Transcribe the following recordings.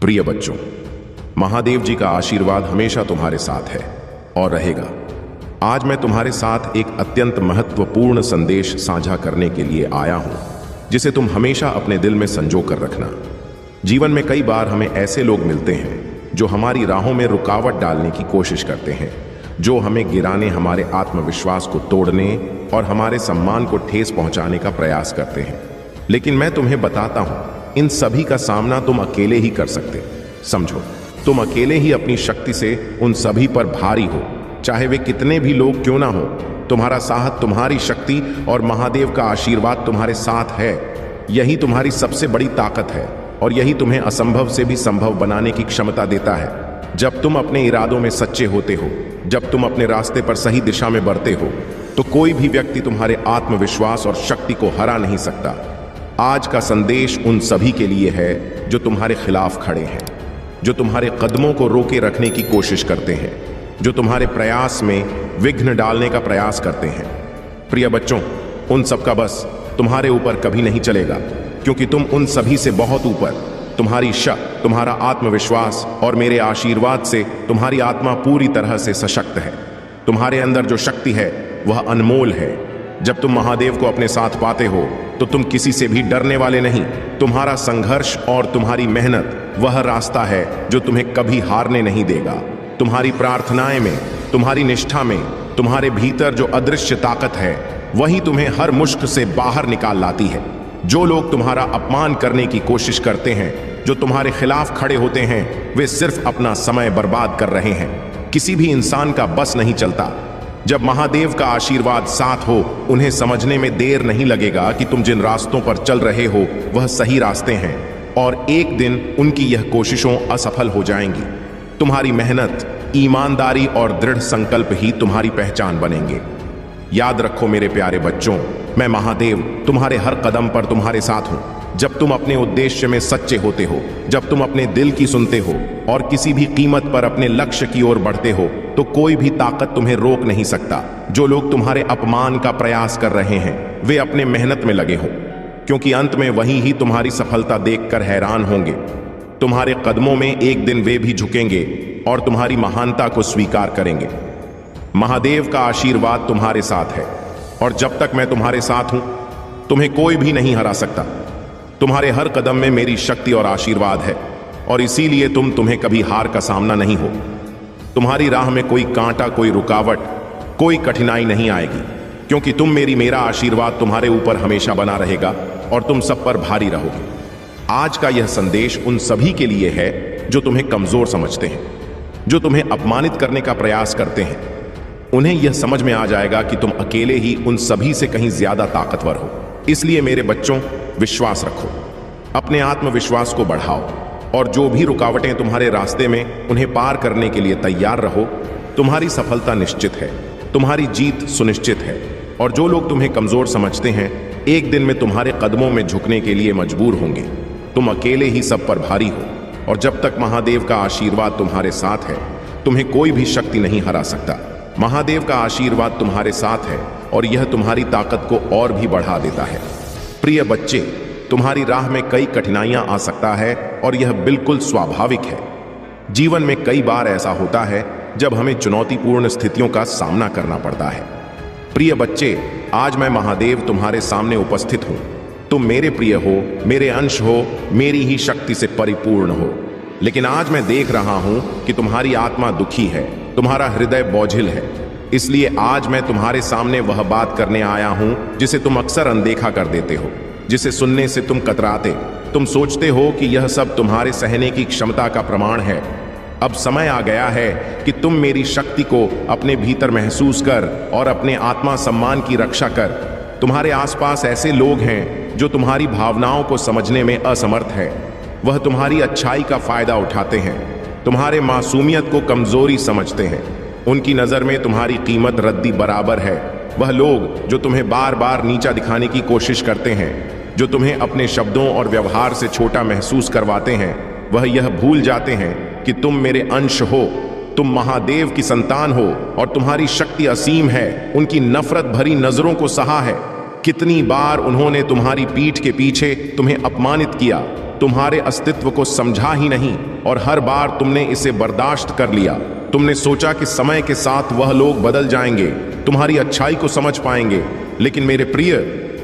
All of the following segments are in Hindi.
प्रिय बच्चों, महादेव जी का आशीर्वाद हमेशा तुम्हारे साथ है और रहेगा। आज मैं तुम्हारे साथ एक अत्यंत महत्वपूर्ण संदेश साझा करने के लिए आया हूं, जिसे तुम हमेशा अपने दिल में संजो कर रखना। जीवन में कई बार हमें ऐसे लोग मिलते हैं जो हमारी राहों में रुकावट डालने की कोशिश करते हैं, जो हमें गिराने, हमारे आत्मविश्वास को तोड़ने और हमारे सम्मान को ठेस पहुंचाने का प्रयास करते हैं। लेकिन मैं तुम्हें बताता हूं, इन सभी का सामना तुम अकेले ही कर सकते। समझो, तुम अकेले ही अपनी शक्ति से उन सभी पर भारी हो, चाहे वे कितने भी लोग क्यों ना हो। तुम्हारा साहस, तुम्हारी शक्ति और महादेव का आशीर्वाद तुम्हारे साथ है। यही तुम्हारी सबसे बड़ी ताकत है और यही तुम्हें असंभव से भी संभव बनाने की क्षमता देता है। जब तुम अपने इरादों में सच्चे होते हो, जब तुम अपने रास्ते पर सही दिशा में बढ़ते हो, तो कोई भी व्यक्ति तुम्हारे आत्मविश्वास और शक्ति को हरा नहीं सकता। आज का संदेश उन सभी के लिए है जो तुम्हारे खिलाफ खड़े हैं, जो तुम्हारे कदमों को रोके रखने की कोशिश करते हैं, जो तुम्हारे प्रयास में विघ्न डालने का प्रयास करते हैं। प्रिय बच्चों, उन सब का बस तुम्हारे ऊपर कभी नहीं चलेगा, क्योंकि तुम उन सभी से बहुत ऊपर। तुम्हारी शक्ति, तुम्हारा आत्मविश्वास और मेरे आशीर्वाद से तुम्हारी आत्मा पूरी तरह से सशक्त है। तुम्हारे अंदर जो शक्ति है वह अनमोल है। जब तुम महादेव को अपने साथ पाते हो तो तुम किसी से भी डरने वाले नहीं। तुम्हारा संघर्ष और तुम्हारी मेहनत वह रास्ता है जो तुम्हें कभी हारने नहीं देगा। तुम्हारी प्रार्थनाएं में, तुम्हारी निष्ठा में, तुम्हारे भीतर जो अदृश्य ताकत है वही तुम्हें हर मुश्किल से बाहर निकाल लाती है। जो लोग तुम्हारा अपमान करने की कोशिश करते हैं, जो तुम्हारे खिलाफ खड़े होते हैं, वे सिर्फ अपना समय बर्बाद कर रहे हैं। किसी भी इंसान का बस नहीं चलता। जब महादेव का आशीर्वाद साथ हो, उन्हें समझने में देर नहीं लगेगा कि तुम जिन रास्तों पर चल रहे हो वह सही रास्ते हैं, और एक दिन उनकी यह कोशिशों असफल हो जाएंगी। तुम्हारी मेहनत, ईमानदारी और दृढ़ संकल्प ही तुम्हारी पहचान बनेंगे। याद रखो मेरे प्यारे बच्चों, मैं महादेव तुम्हारे हर कदम पर तुम्हारे साथ हूं। जब तुम अपने उद्देश्य में सच्चे होते हो, जब तुम अपने दिल की सुनते हो और किसी भी कीमत पर अपने लक्ष्य की ओर बढ़ते हो, तो कोई भी ताकत तुम्हें रोक नहीं सकता। जो लोग तुम्हारे अपमान का प्रयास कर रहे हैं, वे अपने मेहनत में लगे हो, क्योंकि अंत में वही ही तुम्हारी सफलता देखकर हैरान होंगे। तुम्हारे कदमों में एक दिन वे भी झुकेंगे और तुम्हारी महानता को स्वीकार करेंगे। महादेव का आशीर्वाद तुम्हारे साथ है, और जब तक मैं तुम्हारे साथ हूं, तुम्हें कोई भी नहीं हरा सकता। तुम्हारे हर कदम में मेरी शक्ति और आशीर्वाद है, और इसीलिए तुम्हें कभी हार का सामना नहीं हो। तुम्हारी राह में कोई कांटा, कोई रुकावट, कोई कठिनाई नहीं आएगी, क्योंकि मेरा आशीर्वाद तुम्हारे ऊपर हमेशा बना रहेगा और तुम सब पर भारी रहोगे। आज का यह संदेश उन सभी के लिए है जो तुम्हें कमजोर समझते हैं, जो तुम्हें अपमानित करने का प्रयास करते हैं। उन्हें यह समझ में आ जाएगा कि तुम अकेले ही उन सभी से कहीं ज्यादा ताकतवर हो। इसलिए मेरे बच्चों, विश्वास रखो, अपने आत्मविश्वास को बढ़ाओ, और जो भी रुकावटें तुम्हारे रास्ते में, उन्हें पार करने के लिए तैयार रहो। तुम्हारी सफलता निश्चित है, तुम्हारी जीत सुनिश्चित है, और जो लोग तुम्हें कमजोर समझते हैं, एक दिन में तुम्हारे कदमों में झुकने के लिए मजबूर होंगे। तुम अकेले ही सब पर भारी हो, और जब तक महादेव का आशीर्वाद तुम्हारे साथ है, तुम्हें कोई भी शक्ति नहीं हरा सकता। महादेव का आशीर्वाद तुम्हारे साथ है, और यह तुम्हारी ताकत को और भी बढ़ा देता है। प्रिय बच्चे, तुम्हारी राह में कई कठिनाइयां आ सकता है, और यह बिल्कुल स्वाभाविक है। जीवन में कई बार ऐसा होता है जब हमें चुनौतीपूर्ण स्थितियों का सामना करना पड़ता है। प्रिय बच्चे, आज मैं महादेव तुम्हारे सामने उपस्थित हूं। तुम मेरे प्रिय हो, मेरे अंश हो, मेरी ही शक्ति से परिपूर्ण हो। लेकिन आज मैं देख रहा हूं कि तुम्हारी आत्मा दुखी है, तुम्हारा हृदय बोझिल है। इसलिए आज मैं तुम्हारे सामने वह बात करने आया हूं जिसे तुम अक्सर अनदेखा कर देते हो, जिसे सुनने से तुम कतराते। तुम सोचते हो कि यह सब तुम्हारे सहने की क्षमता का प्रमाण है। अब समय आ गया है कि तुम मेरी शक्ति को अपने भीतर महसूस कर और अपने आत्मा सम्मान की रक्षा कर। तुम्हारे आसपास ऐसे लोग हैं जो तुम्हारी भावनाओं को समझने में असमर्थ है। वह तुम्हारी अच्छाई का फायदा उठाते हैं, तुम्हारे मासूमियत को कमजोरी समझते हैं। उनकी नजर में तुम्हारी कीमत रद्दी बराबर है। वह लोग जो तुम्हें बार बार नीचा दिखाने की कोशिश करते हैं, जो तुम्हें अपने शब्दों और व्यवहार से छोटा महसूस करवाते हैं, वह यह भूल जाते हैं कि तुम मेरे अंश हो, तुम महादेव की संतान हो, और तुम्हारी शक्ति असीम है। उनकी नफरत भरी नजरों को सहा है। कितनी बार उन्होंने तुम्हारी पीठ के पीछे तुम्हें अपमानित किया, तुम्हारे अस्तित्व को समझा ही नहीं और हर बार तुमने इसे बर्दाश्त कर लिया। तुमने सोचा कि समय के साथ वह लोग बदल जाएंगे, तुम्हारी अच्छाई को समझ पाएंगे, लेकिन मेरे प्रिय,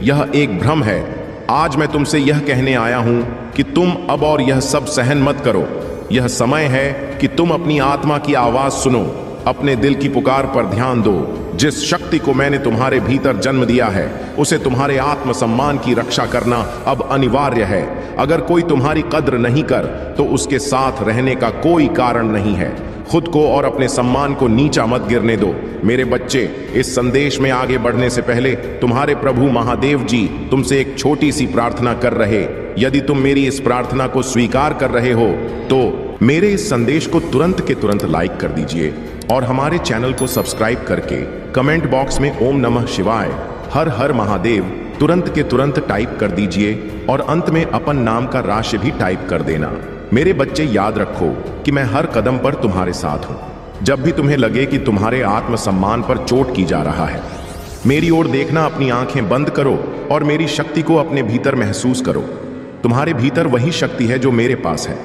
यह एक भ्रम है। आज मैं तुमसे यह कहने आया हूं कि तुम अब और यह सब सहन मत करो। यह समय है कि तुम अपनी आत्मा की आवाज सुनो, अपने दिल की पुकार पर ध्यान दो। जिस शक्ति को मैंने तुम्हारे भीतर जन्म दिया है, उसे तुम्हारे आत्मसम्मान की रक्षा करना अब अनिवार्य है। अगर कोई तुम्हारी कद्र नहीं कर तो उसके साथ रहने का कोई कारण नहीं है। खुद को और अपने सम्मान को नीचा मत गिरने दो। मेरे बच्चे, इस संदेश में आगे बढ़ने से पहले तुम्हारे प्रभु महादेव जी तुमसे एक छोटी सी प्रार्थना कर रहे। यदि तुम मेरी इस प्रार्थना को स्वीकार कर रहे हो तो मेरे इस संदेश को तुरंत के तुरंत लाइक कर दीजिए और हमारे चैनल को सब्सक्राइब करके कमेंट बॉक्स में ओम नमः शिवाय, हर हर महादेव तुरंत के तुरंत टाइप कर दीजिए और अंत में अपन नाम का राशि भी टाइप कर देना। मेरे बच्चे, याद रखो कि मैं हर कदम पर तुम्हारे साथ हूं। जब भी तुम्हें लगे कि तुम्हारे आत्मसम्मान पर चोट की जा रहा है, मेरी ओर देखना, अपनी आंखें बंद करो और मेरी शक्ति को अपने भीतर महसूस करो। तुम्हारे भीतर वही शक्ति है जो मेरे पास है।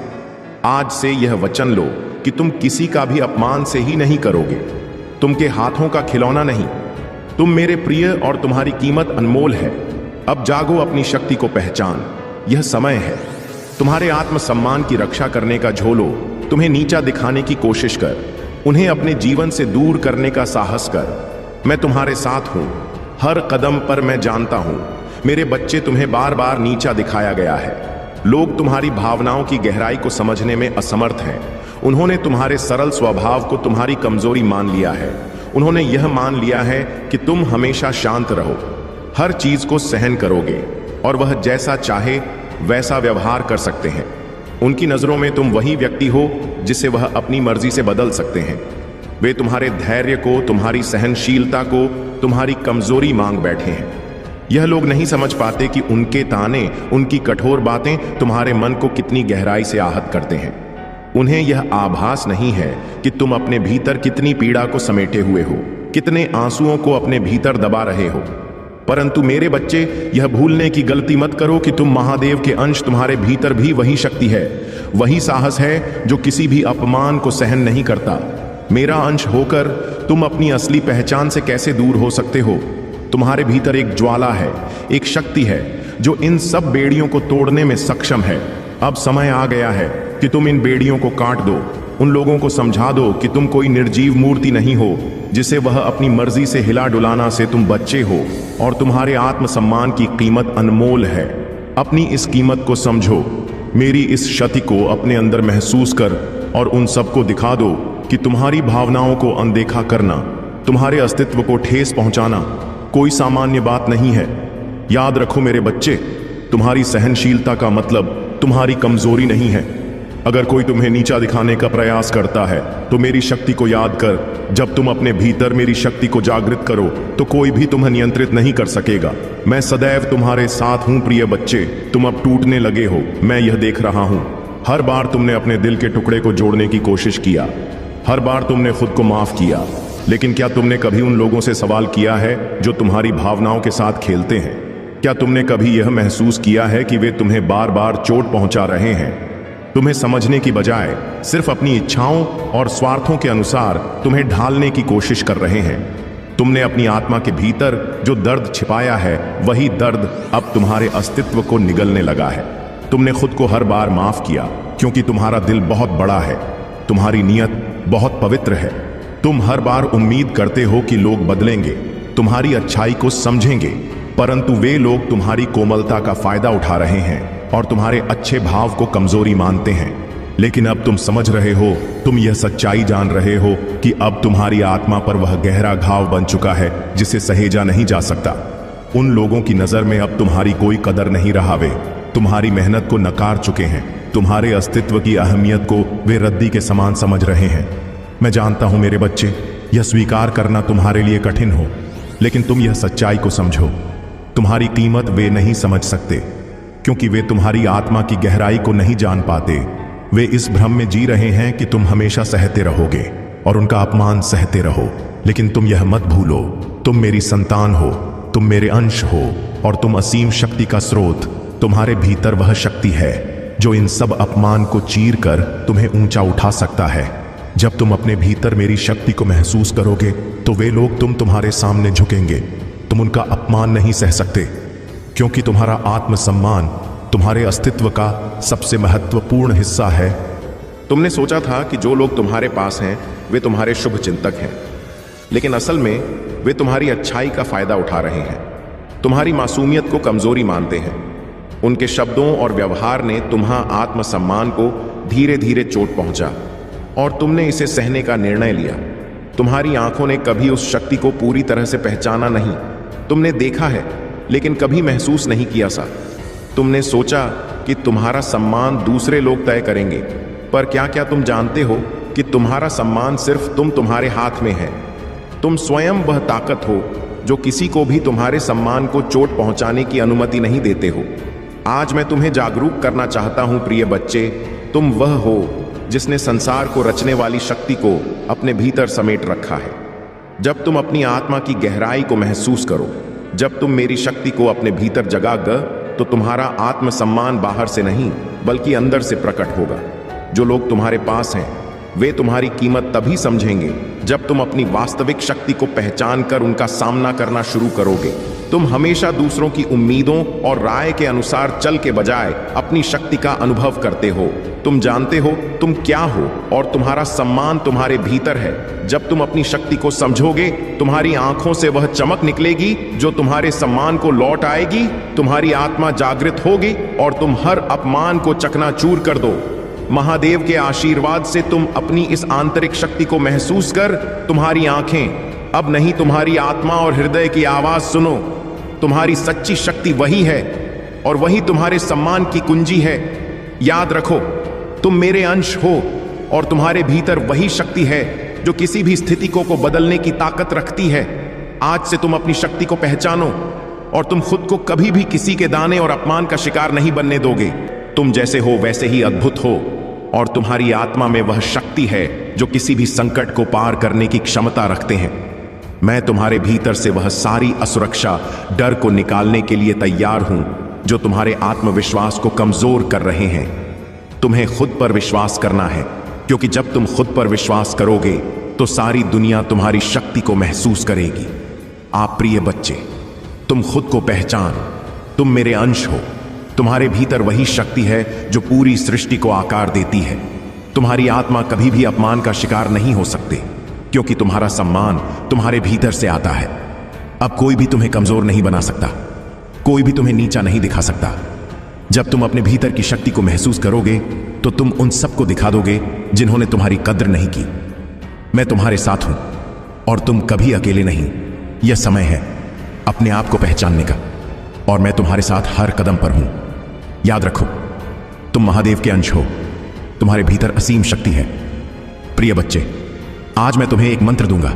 आज से यह वचन लो कि तुम किसी का भी अपमान से ही नहीं करोगे, तुम के हाथों का खिलौना नहीं। तुम मेरे प्रिय और तुम्हारी कीमत अनमोल है। अब जागो, अपनी शक्ति को पहचान। यह समय है। तुम्हारे आत्मसम्मान की रक्षा करने का झोलो तुम्हें नीचा दिखाने की कोशिश कर, उन्हें अपने जीवन से दूर करने का साहस कर। मैं तुम्हारे साथ हूं, हर कदम पर मैं जानता हूं। मेरे बच्चे, तुम्हें बार बार नीचा दिखाया गया है। लोग तुम्हारी भावनाओं की गहराई को समझने में असमर्थ हैं। उन्होंने तुम्हारे सरल स्वभाव को तुम्हारी कमजोरी मान लिया है। उन्होंने यह मान लिया है कि तुम हमेशा शांत रहो, हर चीज को सहन करोगे और वह जैसा चाहे वैसा व्यवहार कर सकते हैं। उनकी नजरों में तुम वही व्यक्ति हो जिसे वह अपनी मर्जी से बदल सकते हैं। वे तुम्हारे धैर्य को, तुम्हारी सहनशीलता को, तुम्हारी कमजोरी मांग बैठे हैं। यह लोग नहीं समझ पाते कि उनके ताने, उनकी कठोर बातें तुम्हारे मन को कितनी गहराई से आहत करते हैं। उन्हें यह आभास नहीं है कि तुम अपने भीतर कितनी पीड़ा को समेटे हुए हो, कितने आंसुओं को अपने भीतर दबा रहे हो। परंतु मेरे बच्चे, यह भूलने की गलती मत करो कि तुम महादेव के अंश, तुम्हारे भीतर भी वही शक्ति है, वही साहस है जो किसी भी अपमान को सहन नहीं करता। मेरा अंश होकर तुम अपनी असली पहचान से कैसे दूर हो सकते हो? तुम्हारे भीतर एक ज्वाला है, एक शक्ति है जो इन सब बेड़ियों को तोड़ने में सक्षम है। अब समय आ गया है कि तुम इन बेड़ियों को काट दो। उन लोगों को समझा दो कि तुम कोई निर्जीव मूर्ति नहीं हो जिसे वह अपनी मर्जी से हिला डुलाना से तुम बच्चे हो और तुम्हारे आत्मसम्मान की कीमत अनमोल है। अपनी इस कीमत को समझो। मेरी इस क्षति को अपने अंदर महसूस कर और उन सबको दिखा दो कि तुम्हारी भावनाओं को अनदेखा करना, तुम्हारे अस्तित्व को ठेस पहुंचाना कोई सामान्य बात नहीं है। याद रखो मेरे बच्चे, तुम्हारी सहनशीलता का मतलब तुम्हारी कमजोरी नहीं है। अगर कोई तुम्हें नीचा दिखाने का प्रयास करता है तो मेरी शक्ति को याद कर। जब तुम अपने भीतर मेरी शक्ति को जागृत करो तो कोई भी तुम्हें नियंत्रित नहीं कर सकेगा। मैं सदैव तुम्हारे साथ हूं प्रिय बच्चे। तुम अब टूटने लगे हो, मैं यह देख रहा हूं। हर बार तुमने अपने दिल के टुकड़े को जोड़ने की कोशिश किया, हर बार तुमने खुद को माफ किया, लेकिन क्या तुमने कभी उन लोगों से सवाल किया है जो तुम्हारी भावनाओं के साथ खेलते हैं? क्या तुमने कभी यह महसूस किया है कि वे तुम्हें बार बार चोट पहुंचा रहे हैं? तुम्हें समझने की बजाय सिर्फ अपनी इच्छाओं और स्वार्थों के अनुसार तुम्हें ढालने की कोशिश कर रहे हैं। तुमने अपनी आत्मा के भीतर जो दर्द छिपाया है, वही दर्द अब तुम्हारे अस्तित्व को निगलने लगा है। तुमने खुद को हर बार माफ किया क्योंकि तुम्हारा दिल बहुत बड़ा है, तुम्हारी नीयत बहुत पवित्र है। तुम हर बार उम्मीद करते हो कि लोग बदलेंगे, तुम्हारी अच्छाई को समझेंगे, परंतु वे लोग तुम्हारी कोमलता का फायदा उठा रहे हैं और तुम्हारे अच्छे भाव को कमजोरी मानते हैं। लेकिन अब तुम समझ रहे हो, तुम यह सच्चाई जान रहे हो कि अब तुम्हारी आत्मा पर वह गहरा घाव बन चुका है जिसे सहेजा नहीं जा सकता। उन लोगों की नजर में अब तुम्हारी कोई कदर नहीं रहा। वे तुम्हारी मेहनत को नकार चुके हैं, तुम्हारे अस्तित्व की अहमियत को वे रद्दी के समान समझ रहे हैं। मैं जानता हूं मेरे बच्चे, यह स्वीकार करना तुम्हारे लिए कठिन हो, लेकिन तुम यह सच्चाई को समझो। तुम्हारी कीमत वे नहीं समझ सकते क्योंकि वे तुम्हारी आत्मा की गहराई को नहीं जान पाते। वे इस भ्रम में जी रहे हैं कि तुम हमेशा सहते रहोगे और उनका अपमान सहते रहो। लेकिन तुम यह मत भूलो, तुम मेरी संतान हो, तुम मेरे अंश हो और तुम असीम शक्ति का स्रोत। तुम्हारे भीतर वह शक्ति है जो इन सब अपमान को चीर कर तुम्हें ऊंचा उठा सकता है। जब तुम अपने भीतर मेरी शक्ति को महसूस करोगे तो वे लोग तुम्हारे सामने झुकेंगे। तुम उनका अपमान नहीं सह सकते, क्योंकि तुम्हारा आत्मसम्मान तुम्हारे अस्तित्व का सबसे महत्वपूर्ण हिस्सा है। तुमने सोचा था कि जो लोग तुम्हारे पास हैं वे तुम्हारे शुभ चिंतक हैं, लेकिन असल में वे तुम्हारी अच्छाई का फायदा उठा रहे हैं, तुम्हारी मासूमियत को कमजोरी मानते हैं। उनके शब्दों और व्यवहार ने तुम्हारा आत्मसम्मान को धीरे धीरे चोट पहुंचा और तुमने इसे सहने का निर्णय लिया। तुम्हारी आंखों ने कभी उस शक्ति को पूरी तरह से पहचाना नहीं। तुमने देखा है लेकिन कभी महसूस नहीं किया सा। तुमने सोचा कि तुम्हारा सम्मान दूसरे लोग तय करेंगे, पर क्या क्या तुम जानते हो कि तुम्हारा सम्मान सिर्फ तुम्हारे हाथ में है। तुम स्वयं वह ताकत हो जो किसी को भी तुम्हारे सम्मान को चोट पहुंचाने की अनुमति नहीं देते हो। आज मैं तुम्हें जागरूक करना चाहता हूं प्रिय बच्चे, तुम वह हो जिसने संसार को रचने वाली शक्ति को अपने भीतर समेट रखा है। जब तुम अपनी आत्मा की गहराई को महसूस करो, जब तुम मेरी शक्ति को अपने भीतर जगाओगे, तो तुम्हारा आत्मसम्मान बाहर से नहीं बल्कि अंदर से प्रकट होगा। जो लोग तुम्हारे पास हैं वे तुम्हारी कीमत तभी समझेंगे जब तुम अपनी वास्तविक शक्ति को पहचान कर उनका सामना करना शुरू करोगे। तुम हमेशा दूसरों की उम्मीदों और राय के अनुसार चल के बजाय अपनी शक्ति का अनुभव करते हो। तुम जानते हो तुम क्या हो और तुम्हारा सम्मान तुम्हारे भीतर है। जब तुम अपनी शक्ति को समझोगे, तुम्हारी आंखों से वह चमक निकलेगी जो तुम्हारे सम्मान को लौट आएगी। तुम्हारी आत्मा जागृत होगी और तुम हर अपमान को चकनाचूर कर दो। महादेव के आशीर्वाद से तुम अपनी इस आंतरिक शक्ति को महसूस कर तुम्हारी आंखें अब नहीं तुम्हारी आत्मा और हृदय की आवाज सुनो। तुम्हारी सच्ची शक्ति वही है और वही तुम्हारे सम्मान की कुंजी है। याद रखो, तुम मेरे अंश हो और तुम्हारे भीतर वही शक्ति है जो किसी भी स्थिति को बदलने की ताकत रखती है। आज से तुम अपनी शक्ति को पहचानो और तुम खुद को कभी भी किसी के दाने और अपमान का शिकार नहीं बनने दोगे। तुम जैसे हो वैसे ही अद्भुत हो और तुम्हारी आत्मा में वह शक्ति है जो किसी भी संकट को पार करने की क्षमता रखते हैं। मैं तुम्हारे भीतर से वह सारी असुरक्षा, डर को निकालने के लिए तैयार हूं जो तुम्हारे आत्मविश्वास को कमजोर कर रहे हैं। तुम्हें खुद पर विश्वास करना है, क्योंकि जब तुम खुद पर विश्वास करोगे तो सारी दुनिया तुम्हारी शक्ति को महसूस करेगी। आप प्रिय बच्चे, तुम खुद को पहचान, तुम मेरे अंश हो। तुम्हारे भीतर वही शक्ति है जो पूरी सृष्टि को आकार देती है। तुम्हारी आत्मा कभी भी अपमान का शिकार नहीं हो सकते, क्योंकि तुम्हारा सम्मान तुम्हारे भीतर से आता है। अब कोई भी तुम्हें कमजोर नहीं बना सकता, कोई भी तुम्हें नीचा नहीं दिखा सकता। जब तुम अपने भीतर की शक्ति को महसूस करोगे तो तुम उन सबको दिखा दोगे जिन्होंने तुम्हारी कद्र नहीं की। मैं तुम्हारे साथ हूं और तुम कभी अकेले नहीं। यह समय है अपने आप को पहचानने का और मैं तुम्हारे साथ हर कदम पर हूं। याद रखो, तुम महादेव के अंश हो, तुम्हारे भीतर असीम शक्ति है। प्रिय बच्चे, आज मैं तुम्हें एक मंत्र दूंगा।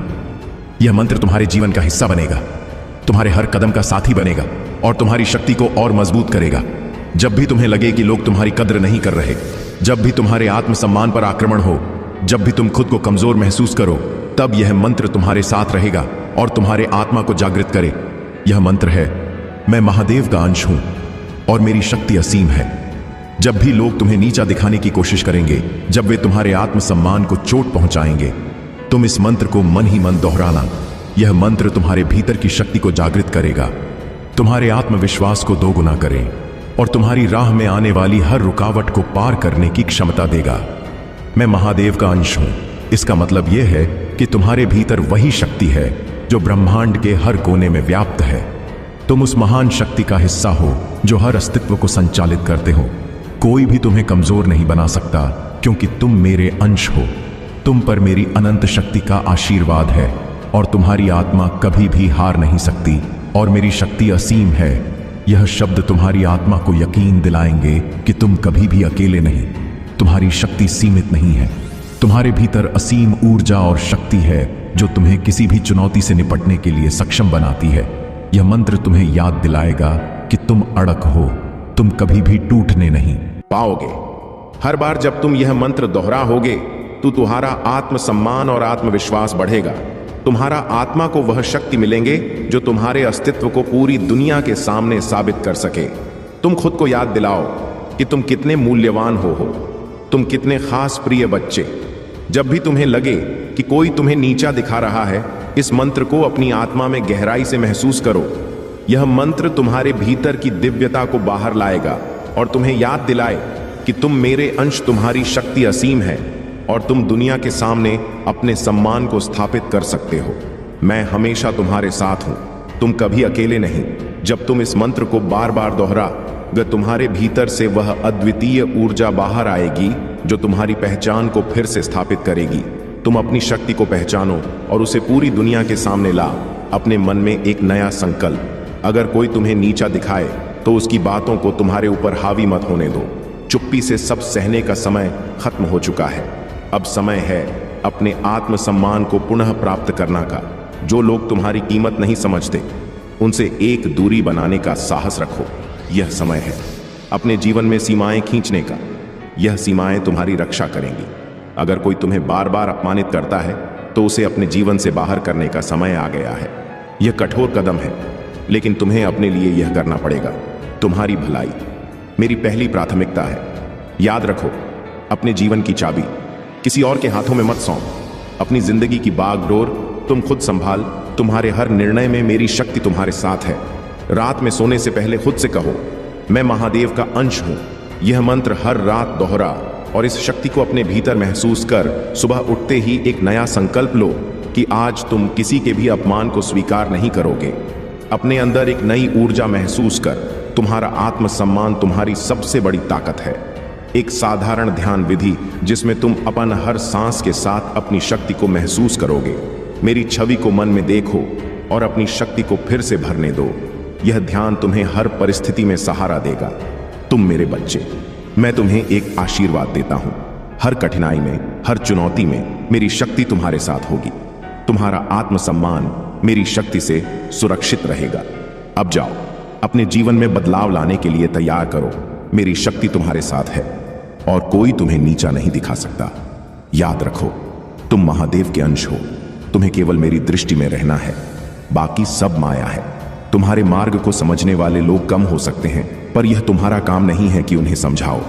यह मंत्र तुम्हारे जीवन का हिस्सा बनेगा, तुम्हारे हर कदम का साथी बनेगा और तुम्हारी शक्ति को और मजबूत करेगा। जब भी तुम्हें लगे कि लोग तुम्हारी कद्र नहीं कर रहे, जब भी तुम्हारे आत्मसम्मान पर आक्रमण हो, जब भी तुम खुद को कमजोर महसूस करो, तब यह मंत्र तुम्हारे साथ रहेगा और तुम्हारे आत्मा को जागृत करे। यह मंत्र है, मैं महादेव का अंश हूं और मेरी शक्ति असीम है। जब भी लोग तुम्हें नीचा दिखाने की कोशिश करेंगे, जब वे तुम्हारे आत्मसम्मान को चोट पहुंचाएंगे, तुम इस मंत्र को मन ही मन दोहराना। यह मंत्र तुम्हारे भीतर की शक्ति को जागृत करेगा, तुम्हारे आत्मविश्वास को दोगुना करे और तुम्हारी राह में आने वाली हर रुकावट को पार करने की क्षमता देगा। मैं महादेव का अंश हूं, इसका मतलब यह है कि तुम्हारे भीतर वही शक्ति है जो ब्रह्मांड के हर कोने में व्याप्त है। तुम उस महान शक्ति का हिस्सा हो जो हर अस्तित्व को संचालित करते हो। कोई भी तुम्हें कमजोर नहीं बना सकता, क्योंकि तुम मेरे अंश हो। तुम पर मेरी अनंत शक्ति का आशीर्वाद है और तुम्हारी आत्मा कभी भी हार नहीं सकती और मेरी शक्ति असीम है। यह शब्द तुम्हारी आत्मा को यकीन दिलाएंगे कि तुम कभी भी अकेले नहीं। तुम्हारी शक्ति सीमित नहीं है, तुम्हारे भीतर असीम ऊर्जा और शक्ति है जो तुम्हें किसी भी चुनौती से निपटने के लिए सक्षम बनाती है। यह मंत्र तुम्हें याद दिलाएगा कि तुम अड़क हो, तुम कभी भी टूटने नहीं पाओगे। हर बार जब तुम यह मंत्र दोहराओगे तो तुम्हारा आत्मसम्मान और आत्मविश्वास बढ़ेगा। तुम्हारा आत्मा को वह शक्ति मिलेंगे जो तुम्हारे अस्तित्व को पूरी दुनिया के सामने साबित कर सके। तुम खुद को याद दिलाओ, कि तुम कितने मूल्यवान हो। तुम कितने खास प्रिय बच्चे। जब भी तुम्हें लगे कि कोई तुम्हें नीचा दिखा रहा है, इस मंत्र को अपनी आत्मा में गहराई से महसूस करो। यह मंत्र तुम्हारे भीतर की दिव्यता को बाहर लाएगा और तुम्हें याद दिलाए कि तुम मेरे अंश, तुम्हारी शक्ति असीम है और तुम दुनिया के सामने अपने सम्मान को स्थापित कर सकते हो। मैं हमेशा तुम्हारे साथ हूं, तुम कभी अकेले नहीं। जब तुम इस मंत्र को बार बार दोहराओगे, तुम्हारे भीतर से वह अद्वितीय ऊर्जा बाहर आएगी जो तुम्हारी पहचान को फिर से स्थापित करेगी। तुम अपनी शक्ति को पहचानो और उसे पूरी दुनिया के सामने ला। अपने मन में एक नया संकल्प। अगर कोई तुम्हें नीचा दिखाए तो उसकी बातों को तुम्हारे ऊपर हावी मत होने दो। चुप्पी से सब सहने का समय खत्म हो चुका है। अब समय है अपने आत्मसम्मान को पुनः प्राप्त करना का। जो लोग तुम्हारी कीमत नहीं समझते, उनसे एक दूरी बनाने का साहस रखो। यह समय है अपने जीवन में सीमाएं खींचने का। यह सीमाएं तुम्हारी रक्षा करेंगी। अगर कोई तुम्हें बार बार अपमानित करता है तो उसे अपने जीवन से बाहर करने का समय आ गया है। यह कठोर कदम है, लेकिन तुम्हें अपने लिए यह करना पड़ेगा। तुम्हारी भलाई मेरी पहली प्राथमिकता है। याद रखो, अपने जीवन की चाबी किसी और के हाथों में मत सौंप। अपनी जिंदगी की बागडोर तुम खुद संभाल। तुम्हारे हर निर्णय में मेरी शक्ति तुम्हारे साथ है। रात में सोने से पहले खुद से कहो, मैं महादेव का अंश हूं। यह मंत्र हर रात दोहरा और इस शक्ति को अपने भीतर महसूस कर सुबह उठते ही एक नया संकल्प लो कि आज तुम किसी के भी अपमान को स्वीकार नहीं करोगे। अपने अंदर एक नई ऊर्जा महसूस कर। तुम्हारा आत्मसम्मान तुम्हारी सबसे बड़ी ताकत है। एक साधारण ध्यान विधि जिसमें तुम अपन हर सांस के साथ अपनी शक्ति को महसूस करोगे। मेरी छवि को मन में देखो और अपनी शक्ति को फिर से भरने दो। यह ध्यान तुम्हें हर परिस्थिति में सहारा देगा। तुम मेरे बच्चे, मैं तुम्हें एक आशीर्वाद देता हूं। हर कठिनाई में, हर चुनौती में मेरी शक्ति तुम्हारे साथ होगी। तुम्हारा आत्मसम्मान मेरी शक्ति से सुरक्षित रहेगा। अब जाओ, अपने जीवन में बदलाव लाने के लिए तैयार करो। मेरी शक्ति तुम्हारे साथ है और कोई तुम्हें नीचा नहीं दिखा सकता। याद रखो, तुम महादेव के अंश हो। तुम्हें केवल मेरी दृष्टि में रहना है, बाकी सब माया है। तुम्हारे मार्ग को समझने वाले लोग कम हो सकते हैं, पर यह तुम्हारा काम नहीं है कि उन्हें समझाओ।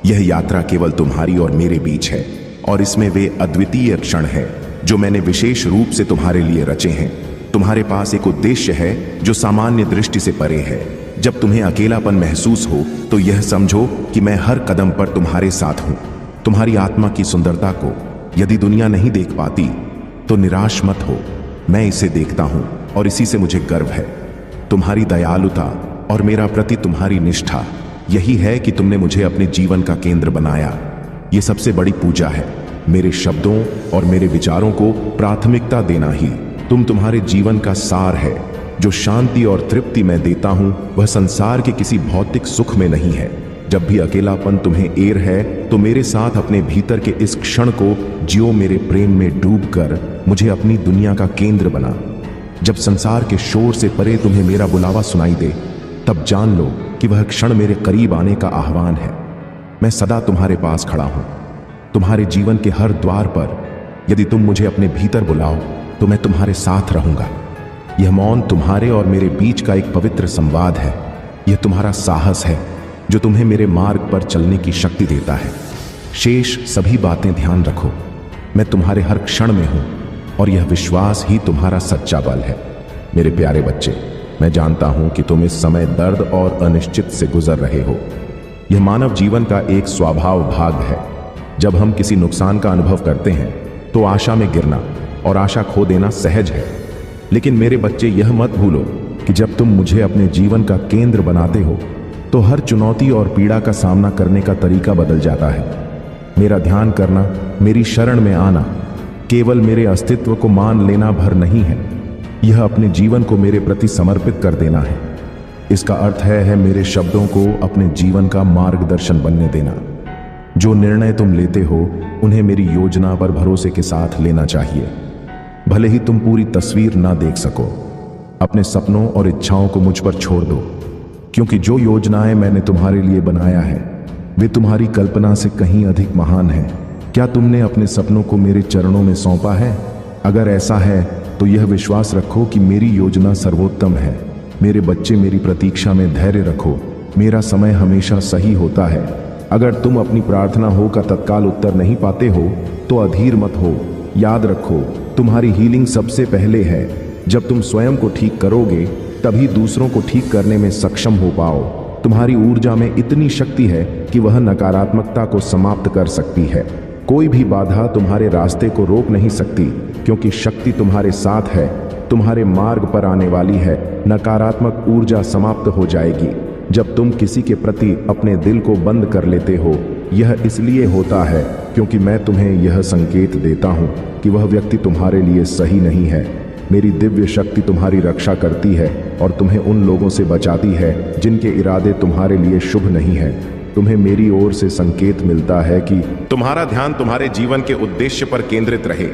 यह यात्रा केवल तुम्हारी और मेरे बीच है और इसमें वे अद्वितीय क्षण है जो मैंने विशेष रूप से तुम्हारे लिए रचे हैं। तुम्हारे पास एक उद्देश्य है जो सामान्य दृष्टि से परे है। जब तुम्हें अकेलापन महसूस हो तो यह समझो कि मैं हर कदम पर तुम्हारे साथ हूं। तुम्हारी आत्मा की सुंदरता को यदि दुनिया नहीं देख पाती तो निराश मत हो। मैं इसे देखता हूं और इसी से मुझे गर्व है। तुम्हारी दयालुता और मेरा प्रति तुम्हारी निष्ठा, यही है कि तुमने मुझे अपने जीवन का केंद्र बनाया। यह सबसे बड़ी पूजा है। मेरे शब्दों और मेरे विचारों को प्राथमिकता देना ही तुम्हारे जीवन का सार है। जो शांति और तृप्ति मैं देता हूं वह संसार के किसी भौतिक सुख में नहीं है। जब भी अकेलापन तुम्हें एर है तो मेरे साथ अपने भीतर के इस क्षण को जियो। मेरे प्रेम में डूबकर मुझे अपनी दुनिया का केंद्र बना। जब संसार के शोर से परे तुम्हें मेरा बुलावा सुनाई दे, तब जान लो कि वह क्षण मेरे करीब आने का आह्वान है। मैं सदा तुम्हारे पास खड़ा हूं, तुम्हारे जीवन के हर द्वार पर। यदि तुम मुझे अपने भीतर बुलाओ तो मैं तुम्हारे साथ रहूंगा। यह मौन तुम्हारे और मेरे बीच का एक पवित्र संवाद है। यह तुम्हारा साहस है जो तुम्हें मेरे मार्ग पर चलने की शक्ति देता है। शेष सभी बातें ध्यान रखो। मैं तुम्हारे हर क्षण में हूं और यह विश्वास ही तुम्हारा सच्चा बल है। मेरे प्यारे बच्चे, मैं जानता हूं कि तुम इस समय दर्द और अनिश्चित से गुजर रहे हो। यह मानव जीवन का एक स्वभाव भाग है। जब हम किसी नुकसान का अनुभव करते हैं तो आशा में गिरना और आशा खो देना सहज है। लेकिन मेरे बच्चे, यह मत भूलो कि जब तुम मुझे अपने जीवन का केंद्र बनाते हो तो हर चुनौती और पीड़ा का सामना करने का तरीका बदल जाता है। मेरा ध्यान करना, मेरी शरण में आना, केवल मेरे अस्तित्व को मान लेना भर नहीं है। यह अपने जीवन को मेरे प्रति समर्पित कर देना है। इसका अर्थ है मेरे शब्दों को अपने जीवन का मार्गदर्शन बनने देना। जो निर्णय तुम लेते हो उन्हें मेरी योजना पर भरोसे के साथ लेना चाहिए। भले ही तुम पूरी तस्वीर ना देख सको, अपने सपनों और इच्छाओं को मुझ पर छोड़ दो, क्योंकि जो योजनाएं मैंने तुम्हारे लिए बनाया है वे तुम्हारी कल्पना से कहीं अधिक महान हैं। क्या तुमने अपने सपनों को मेरे चरणों में सौंपा है? अगर ऐसा है तो यह विश्वास रखो कि मेरी योजना सर्वोत्तम है। मेरे बच्चे, मेरी प्रतीक्षा में धैर्य रखो मेरा समय हमेशा सही होता है। अगर तुम अपनी प्रार्थना हो का तत्काल उत्तर नहीं पाते हो तो अधीर मत हो। याद रखो, तुम्हारी हीलिंग सबसे पहले है। जब तुम स्वयं को ठीक करोगे तभी दूसरों को ठीक करने में सक्षम हो पाओ। तुम्हारी ऊर्जा में इतनी शक्ति है कि वह नकारात्मकता को समाप्त कर सकती है। कोई भी बाधा तुम्हारे रास्ते को रोक नहीं सकती, क्योंकि शक्ति तुम्हारे साथ है, तुम्हारे मार्ग पर आने वाली है। नकारात्मक ऊर्जा समाप्त हो जाएगी जब तुम किसी के प्रति अपने दिल को बंद कर लेते हो। यह इसलिए होता है क्योंकि मैं तुम्हें यह संकेत देता हूं कि वह व्यक्ति तुम्हारे लिए सही नहीं है। मेरी दिव्य शक्ति तुम्हारी रक्षा करती है और तुम्हें उन लोगों से बचाती है जिनके इरादे तुम्हारे लिए शुभ नहीं है। तुम्हें मेरी ओर से संकेत मिलता है कि तुम्हारा ध्यान तुम्हारे जीवन के उद्देश्य पर केंद्रित रहे।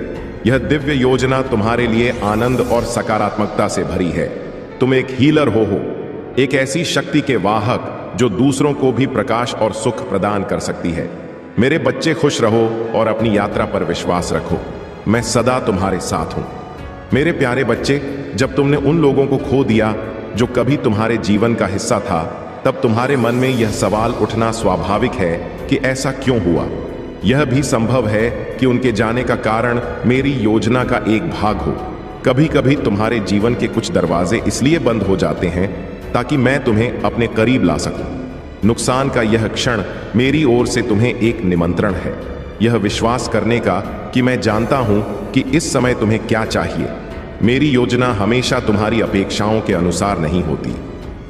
यह दिव्य योजना तुम्हारे लिए आनंद और सकारात्मकता से भरी है। तुम एक हीलर हो, एक ऐसी शक्ति के वाहक जो दूसरों को भी प्रकाश और सुख प्रदान कर सकती है। मेरे बच्चे, खुश रहो और अपनी यात्रा पर विश्वास रखो। मैं सदा तुम्हारे साथ हूं। मेरे प्यारे बच्चे, जब तुमने उन लोगों को खो दिया जो कभी तुम्हारे जीवन का हिस्सा था, तब तुम्हारे मन में यह सवाल उठना स्वाभाविक है कि ऐसा क्यों हुआ। यह भी संभव है कि उनके जाने का कारण मेरी योजना का एक भाग हो। कभी कभी तुम्हारे जीवन के कुछ दरवाजे इसलिए बंद हो जाते हैं ताकि मैं तुम्हें अपने करीब ला सकूं। नुकसान का यह क्षण मेरी ओर से तुम्हें एक निमंत्रण है, यह विश्वास करने का कि मैं जानता हूं कि इस समय तुम्हें क्या चाहिए। मेरी योजना हमेशा तुम्हारी अपेक्षाओं के अनुसार नहीं होती,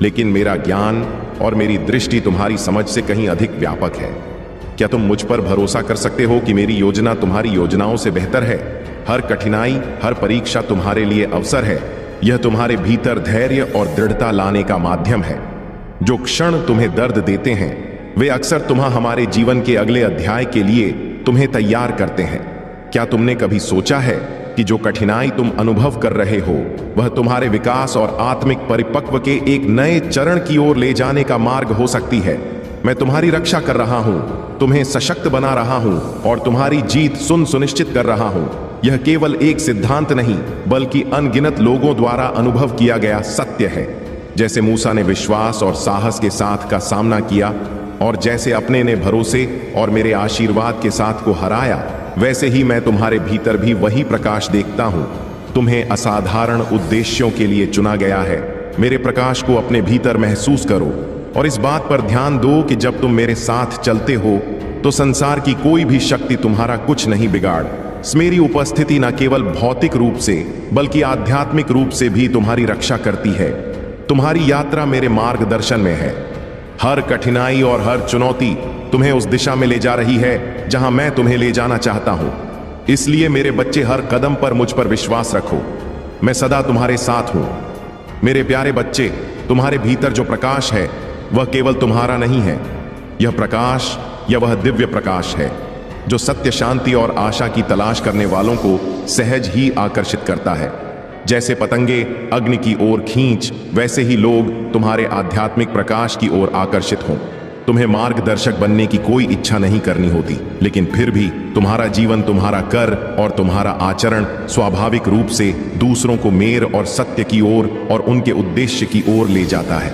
लेकिन मेरा ज्ञान और मेरी दृष्टि तुम्हारी समझ से कहीं अधिक व्यापक है। क्या तुम मुझ पर भरोसा कर सकते हो कि मेरी योजना तुम्हारी योजनाओं से बेहतर है? हर कठिनाई, हर परीक्षा तुम्हारे लिए अवसर है। यह तुम्हारे भीतर धैर्य और दृढ़ता लाने का माध्यम है। जो क्षण तुम्हें दर्द देते हैं वे अक्सर हमारे जीवन के अगले अध्याय के लिए तुम्हें तैयार करते हैं। क्या तुमने कभी सोचा है कि जो कठिनाई तुम अनुभव कर रहे हो वह तुम्हारे विकास और आत्मिक परिपक्व के एक नए चरण की ओर ले जाने का मार्ग हो सकती है? मैं तुम्हारी रक्षा कर रहा हूं, तुम्हें सशक्त बना रहा हूं और तुम्हारी जीत सुनिश्चित कर रहा हूं। यह केवल एक सिद्धांत नहीं बल्कि अनगिनत लोगों द्वारा अनुभव किया गया सत्य है। जैसे मूसा ने विश्वास और साहस के साथ का सामना किया और जैसे अपने ने भरोसे और मेरे आशीर्वाद के साथ को हराया, वैसे ही मैं तुम्हारे भीतर भी वही प्रकाश देखता हूं। तुम्हें असाधारण उद्देश्यों के लिए चुना गया है। मेरे प्रकाश को अपने भीतर महसूस करो और इस बात पर ध्यान दो कि जब तुम मेरे साथ चलते हो तो संसार की कोई भी शक्ति तुम्हारा कुछ नहीं बिगाड़। मेरी उपस्थिति न केवल भौतिक रूप से बल्कि आध्यात्मिक रूप से भी तुम्हारी रक्षा करती है। तुम्हारी यात्रा मेरे मार्गदर्शन में है। हर कठिनाई और हर चुनौती तुम्हें उस दिशा में ले जा रही है जहां मैं तुम्हें ले जाना चाहता हूं। इसलिए मेरे बच्चे, हर कदम पर मुझ पर विश्वास रखो। मैं सदा तुम्हारे साथ हूं। मेरे प्यारे बच्चे, तुम्हारे भीतर जो प्रकाश है वह केवल तुम्हारा नहीं है। यह प्रकाश या वह दिव्य प्रकाश है जो सत्य, शांति और आशा की तलाश करने वालों को सहज ही आकर्षित करता है। जैसे पतंगे अग्नि की ओर खींच, वैसे ही लोग तुम्हारे आध्यात्मिक प्रकाश की ओर आकर्षित हों। तुम्हें मार्गदर्शक बनने की कोई इच्छा नहीं करनी होती, लेकिन फिर भी तुम्हारा जीवन, तुम्हारा कर और तुम्हारा आचरण स्वाभाविक रूप से दूसरों को मेर और सत्य की ओर और उनके उद्देश्य की ओर ले जाता है।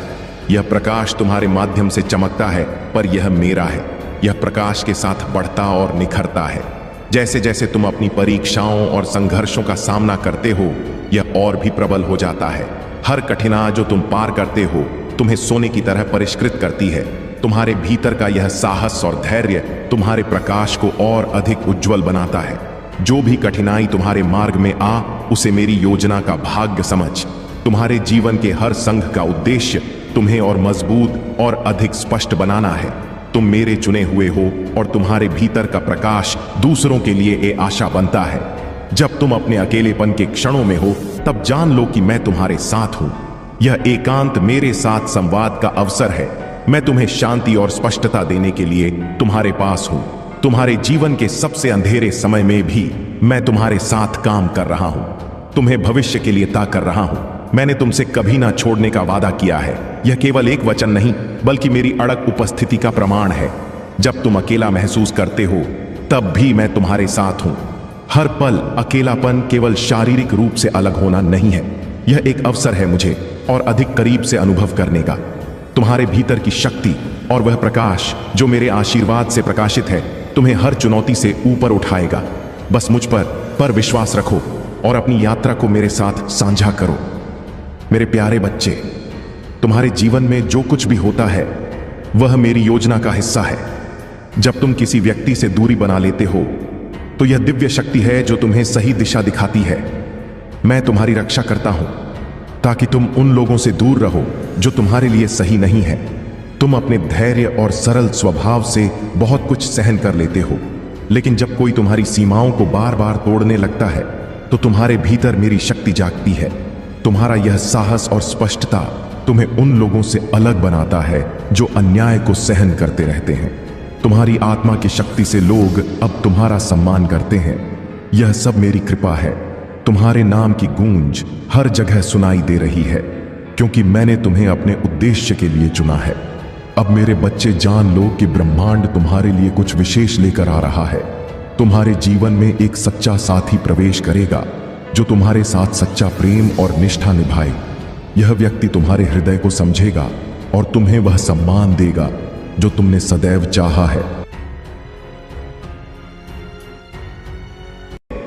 यह प्रकाश तुम्हारे माध्यम से चमकता है, पर यह मेरा है। यह प्रकाश के साथ बढ़ता और निखरता है। जैसे जैसे तुम अपनी परीक्षाओं और संघर्षों का सामना करते हो, यह और भी प्रबल हो जाता है। हर कठिनाई जो तुम पार करते हो तुम्हें सोने की तरह परिष्कृत करती है। तुम्हारे भीतर का यह साहस और धैर्य तुम्हारे प्रकाश को और अधिक उज्जवल बनाता है। जो भी कठिनाई तुम्हारे मार्ग में आ, उसे मेरी योजना का भाग्य समझ। तुम्हारे जीवन के हर संघ का उद्देश्य तुम्हें और मजबूत और अधिक स्पष्ट बनाना है। तुम मेरे चुने हुए हो और तुम्हारे भीतर का प्रकाश दूसरों के लिए एक आशा बनता है। जब तुम अपने अकेलेपन के क्षणों में हो, तब जान लो कि मैं तुम्हारे साथ हूं। यह एकांत मेरे साथ संवाद का अवसर है। मैं तुम्हें शांति और स्पष्टता देने के लिए तुम्हारे पास हूं। तुम्हारे जीवन के सबसे अंधेरे समय में भी मैं तुम्हारे साथ काम कर रहा हूं। तुम्हें भविष्य के लिए ता कर रहा हूं। मैंने तुमसे कभी ना छोड़ने का वादा किया है। यह केवल एक वचन नहीं बल्कि मेरी अड़ग उपस्थिति का प्रमाण है। जब तुम अकेला महसूस करते हो, तब भी मैं तुम्हारे साथ हूं। हर पल अकेलापन केवल शारीरिक रूप से अलग होना नहीं है, यह एक अवसर है मुझे और अधिक करीब से अनुभव करने का। तुम्हारे भीतर की शक्ति और वह प्रकाश जो मेरे आशीर्वाद से प्रकाशित है तुम्हें हर चुनौती से ऊपर उठाएगा। बस मुझ पर विश्वास रखो और अपनी यात्रा को मेरे साथ साझा करो। मेरे प्यारे बच्चे, तुम्हारे जीवन में जो कुछ भी होता है वह मेरी योजना का हिस्सा है। जब तुम किसी व्यक्ति से दूरी बना लेते हो तो यह दिव्य शक्ति है जो तुम्हें सही दिशा दिखाती है। मैं तुम्हारी रक्षा करता हूं ताकि तुम उन लोगों से दूर रहो जो तुम्हारे लिए सही नहीं है। तुम अपने धैर्य और सरल स्वभाव से बहुत कुछ सहन कर लेते हो, लेकिन जब कोई तुम्हारी सीमाओं को बार बार तोड़ने लगता है तो तुम्हारे भीतर मेरी शक्ति जागती है। तुम्हारा यह साहस और स्पष्टता तुम्हें उन लोगों से अलग बनाता है जो अन्याय को सहन करते रहते हैं। तुम्हारी आत्मा की शक्ति से लोग अब तुम्हारा सम्मान करते हैं। यह सब मेरी कृपा है। तुम्हारे नाम की गूंज हर जगह सुनाई दे रही है, क्योंकि मैंने तुम्हें अपने उद्देश्य के लिए चुना है। अब मेरे बच्चे, जान लो कि ब्रह्मांड तुम्हारे लिए कुछ विशेष लेकर आ रहा है। तुम्हारे जीवन में एक सच्चा साथी प्रवेश करेगा जो तुम्हारे साथ सच्चा प्रेम और निष्ठा निभाए। यह व्यक्ति तुम्हारे हृदय को समझेगा और तुम्हें वह सम्मान देगा जो तुमने सदैव चाहा है।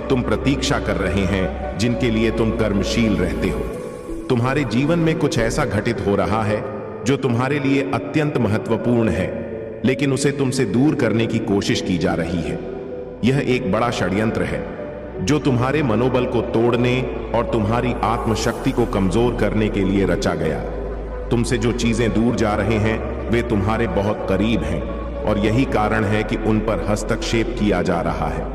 तुम प्रतीक्षा कर रहे हैं जिनके लिए तुम कर्मशील रहते हो। तुम्हारे जीवन में कुछ ऐसा घटित हो रहा है जो तुम्हारे लिए अत्यंत महत्वपूर्ण है, लेकिन उसे तुमसे दूर करने की कोशिश की जा रही है। यह एक बड़ा षड्यंत्र है जो तुम्हारे मनोबल को तोड़ने और तुम्हारी आत्मशक्ति को कमजोर करने के लिए रचा गया। तुमसे जो चीजें दूर जा रहे हैं वे तुम्हारे बहुत करीब हैं, और यही कारण है कि उन पर हस्तक्षेप किया जा रहा है।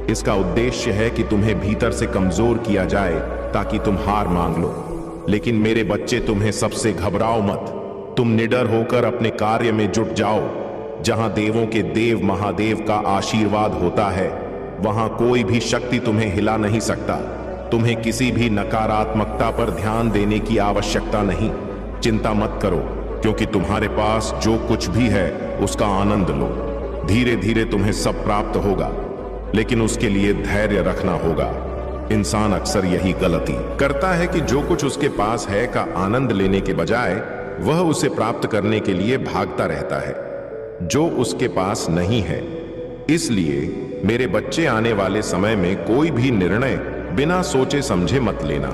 इसका उद्देश्य है कि तुम्हें भीतर से कमजोर किया जाए ताकि तुम हार मान लो। लेकिन मेरे बच्चे, तुम्हें सबसे घबराओ मत। तुम निडर होकर अपने कार्य में जुट जाओ। जहां देवों के देव महादेव का आशीर्वाद होता है वहां कोई भी शक्ति तुम्हें हिला नहीं सकता। तुम्हें किसी भी नकारात्मकता पर ध्यान देने की आवश्यकता नहीं। चिंता मत करो, क्योंकि तुम्हारे पास जो कुछ भी है उसका आनंद लो। धीरे धीरे तुम्हें सब प्राप्त होगा, लेकिन उसके लिए धैर्य रखना होगा। इंसान अक्सर यही गलती करता है कि जो कुछ उसके पास है का आनंद लेने के बजाय वह उसे प्राप्त करने के लिए भागता रहता है जो उसके पास नहीं है। इसलिए मेरे बच्चे, आने वाले समय में कोई भी निर्णय बिना सोचे समझे मत लेना।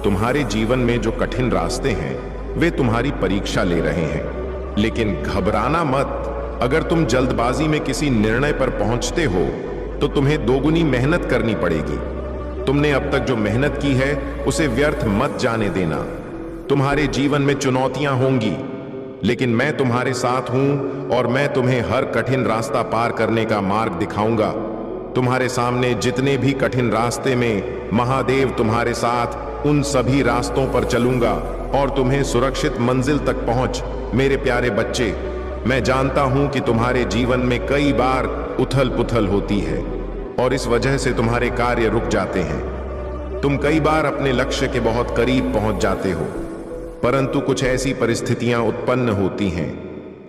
तुम्हारे जीवन में जो कठिन रास्ते हैं वे तुम्हारी परीक्षा ले रहे हैं, लेकिन घबराना मत। अगर तुम जल्दबाजी में किसी निर्णय पर पहुंचते हो तो तुम्हें दोगुनी मेहनत करनी पड़ेगी। तुमने अब तक जो मेहनत की है उसे व्यर्थ मत जाने देना। तुम्हारे जीवन में चुनौतियां होंगी, लेकिन मैं तुम्हारे साथ हूं और मैं तुम्हें हर कठिन रास्ता पार करने का मार्ग दिखाऊंगा। तुम्हारे सामने जितने भी कठिन रास्ते में महादेव तुम्हारे साथ, उन सभी रास्तों पर चलूंगा और तुम्हें सुरक्षित मंजिल तक पहुंच। मेरे प्यारे बच्चे, मैं जानता हूं कि तुम्हारे जीवन में कई बार उथल पुथल होती है और इस वजह से तुम्हारे कार्य रुक जाते हैं। तुम कई बार अपने लक्ष्य के बहुत करीब पहुंच जाते हो, परंतु कुछ ऐसी परिस्थितियां उत्पन्न होती हैं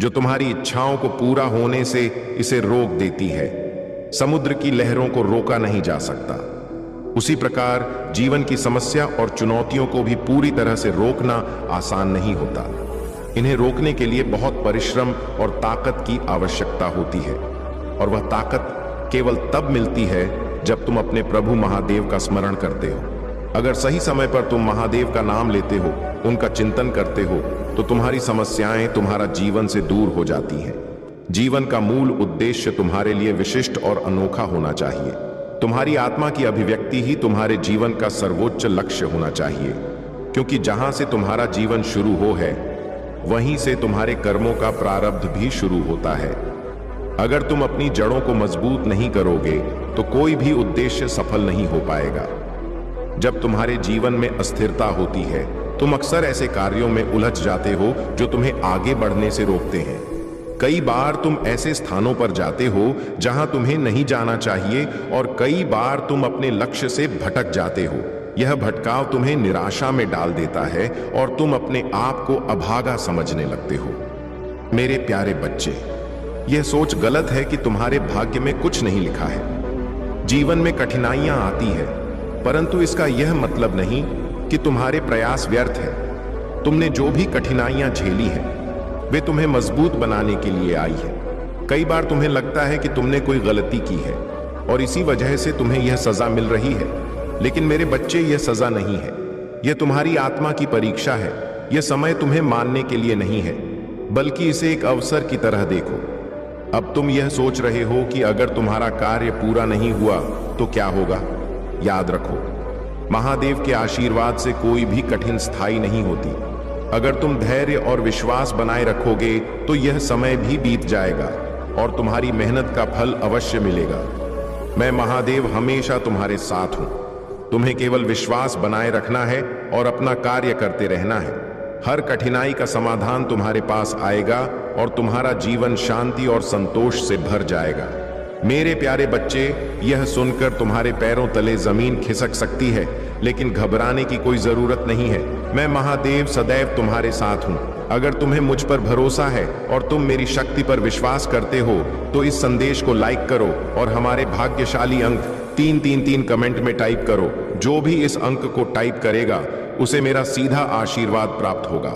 जो तुम्हारी इच्छाओं को पूरा होने से इसे रोक देती है। समुद्र की लहरों को रोका नहीं जा सकता, उसी प्रकार जीवन की समस्या और चुनौतियों को भी पूरी तरह से रोकना आसान नहीं होता। इन्हें रोकने के लिए बहुत परिश्रम और ताकत की आवश्यकता होती है, और वह ताकत केवल तब मिलती है जब तुम अपने प्रभु महादेव का स्मरण करते हो। अगर सही समय पर तुम महादेव का नाम लेते हो, उनका चिंतन करते हो, तो तुम्हारी समस्याएं तुम्हारा जीवन से दूर हो जाती हैं। जीवन का मूल उद्देश्य तुम्हारे लिए विशिष्ट और अनोखा होना चाहिए। तुम्हारी आत्मा की अभिव्यक्ति ही तुम्हारे जीवन का सर्वोच्च लक्ष्य होना चाहिए, क्योंकि जहां से तुम्हारा जीवन शुरू हो है वहीं से तुम्हारे कर्मों का प्रारब्ध भी शुरू होता है। अगर तुम अपनी जड़ों को मजबूत नहीं करोगे तो कोई भी उद्देश्य सफल नहीं हो पाएगा। जब तुम्हारे जीवन में अस्थिरता होती है, तुम अक्सर ऐसे कार्यों में उलझ जाते हो जो तुम्हें आगे बढ़ने से रोकते हैं। कई बार तुम ऐसे स्थानों पर जाते हो जहां तुम्हें नहीं जाना चाहिए, और कई बार तुम अपने लक्ष्य से भटक जाते हो। यह भटकाव तुम्हें निराशा में डाल देता है और तुम अपने आप को अभागा समझने लगते हो। मेरे प्यारे बच्चे, यह सोच गलत है कि तुम्हारे भाग्य में कुछ नहीं लिखा है। जीवन में कठिनाइयां आती है, परंतु इसका यह मतलब नहीं कि तुम्हारे प्रयास व्यर्थ है। तुमने जो भी कठिनाइयां झेली हैं वे तुम्हें मजबूत बनाने के लिए आई है। कई बार तुम्हें लगता है कि तुमने कोई गलती की है और इसी वजह से तुम्हें यह सजा मिल रही है, लेकिन मेरे बच्चे, यह सजा नहीं है। यह तुम्हारी आत्मा की परीक्षा है। यह समय तुम्हें मानने के लिए नहीं है, बल्कि इसे एक अवसर की तरह देखो। अब तुम यह सोच रहे हो कि अगर तुम्हारा कार्य पूरा नहीं हुआ तो क्या होगा। याद रखो, महादेव के आशीर्वाद से कोई भी कठिन स्थायी नहीं होती। अगर तुम धैर्य और विश्वास बनाए रखोगे तो यह समय भी बीत जाएगा और तुम्हारी मेहनत का फल अवश्य मिलेगा। मैं महादेव हमेशा तुम्हारे साथ हूं। तुम्हें केवल विश्वास बनाए रखना है और अपना कार्य करते रहना है। हर कठिनाई का समाधान तुम्हारे पास आएगा और तुम्हारा जीवन शांति और संतोष से भर जाएगा। मेरे प्यारे बच्चे, यह सुनकर तुम्हारे पैरों तले जमीन खिसक सकती है, लेकिन घबराने की कोई जरूरत नहीं है। मैं महादेव सदैव तुम्हारे साथ हूं। अगर तुम्हें मुझ पर भरोसा है और तुम मेरी शक्ति पर विश्वास करते हो तो इस संदेश को लाइक करो और हमारे भाग्यशाली अंक 333 कमेंट में टाइप करो। जो भी इस अंक को टाइप करेगा उसे मेरा सीधा आशीर्वाद प्राप्त होगा।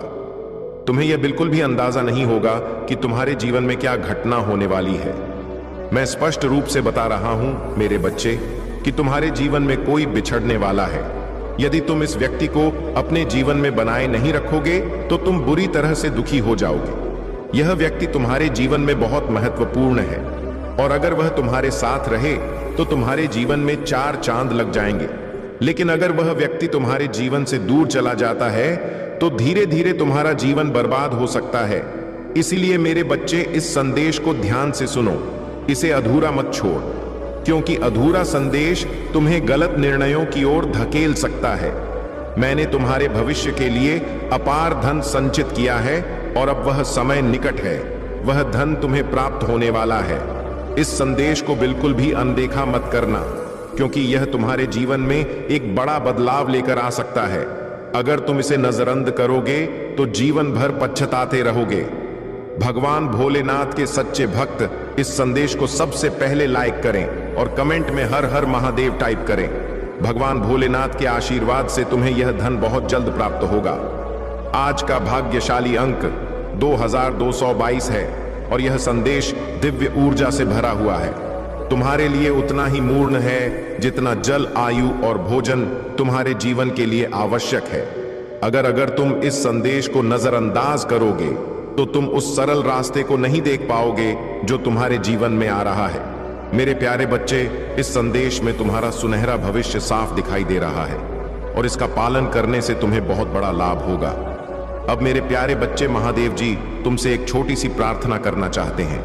तुम्हें यह बिल्कुल भी अंदाजा नहीं होगा कि तुम्हारे जीवन में क्या घटना होने वाली है। मैं स्पष्ट रूप से बता रहा हूं मेरे बच्चे कि तुम्हारे जीवन में कोई बिछड़ने वाला है। यदि तुम इस व्यक्ति को अपने जीवन में बनाए नहीं रखोगे तो तुम बुरी तरह से दुखी हो जाओगे। यह व्यक्ति तुम्हारे जीवन में बहुत महत्वपूर्ण है और अगर वह तुम्हारे साथ रहे तो तुम्हारे जीवन में 4 चांद लग जाएंगे। लेकिन अगर वह व्यक्ति तुम्हारे जीवन से दूर चला जाता है तो धीरे धीरे तुम्हारा जीवन बर्बाद हो सकता है। इसीलिए मेरे बच्चे, इस संदेश को ध्यान से सुनो। इसे अधूरा मत छोड़, क्योंकि अधूरा संदेश तुम्हें गलत निर्णयों की ओर धकेल सकता है। मैंने तुम्हारे भविष्य के लिए अपार धन संचित किया है और अब वह समय निकट है। वह धन तुम्हें प्राप्त होने वाला है। इस संदेश को बिल्कुल भी अनदेखा मत करना, क्योंकि यह तुम्हारे जीवन में एक बड़ा बदलाव लेकर आ सकता है। अगर तुम इसे नजरअंदाज करोगे तो जीवन भर पछताते रहोगे। भगवान भोलेनाथ के सच्चे भक्त इस संदेश को सबसे पहले लाइक करें और कमेंट में हर हर महादेव टाइप करें। भगवान भोलेनाथ के आशीर्वाद से तुम्हें यह धन बहुत जल्द प्राप्त होगा। आज का भाग्यशाली अंक 2222 है और यह संदेश दिव्य ऊर्जा से भरा हुआ है। तुम्हारे लिए उतना ही मूर्ण है जितना जल, आयु और भोजन तुम्हारे जीवन के लिए आवश्यक है। अगर तुम इस संदेश को नजरअंदाज करोगे तो तुम उस सरल रास्ते को नहीं देख पाओगे जो तुम्हारे जीवन में आ रहा है। मेरे प्यारे बच्चे, इस संदेश में तुम्हारा सुनहरा भविष्य साफ दिखाई दे रहा है और इसका पालन करने से तुम्हें बहुत बड़ा लाभ होगा। अब मेरे प्यारे बच्चे, महादेव जी तुमसे एक छोटी सी प्रार्थना करना चाहते हैं।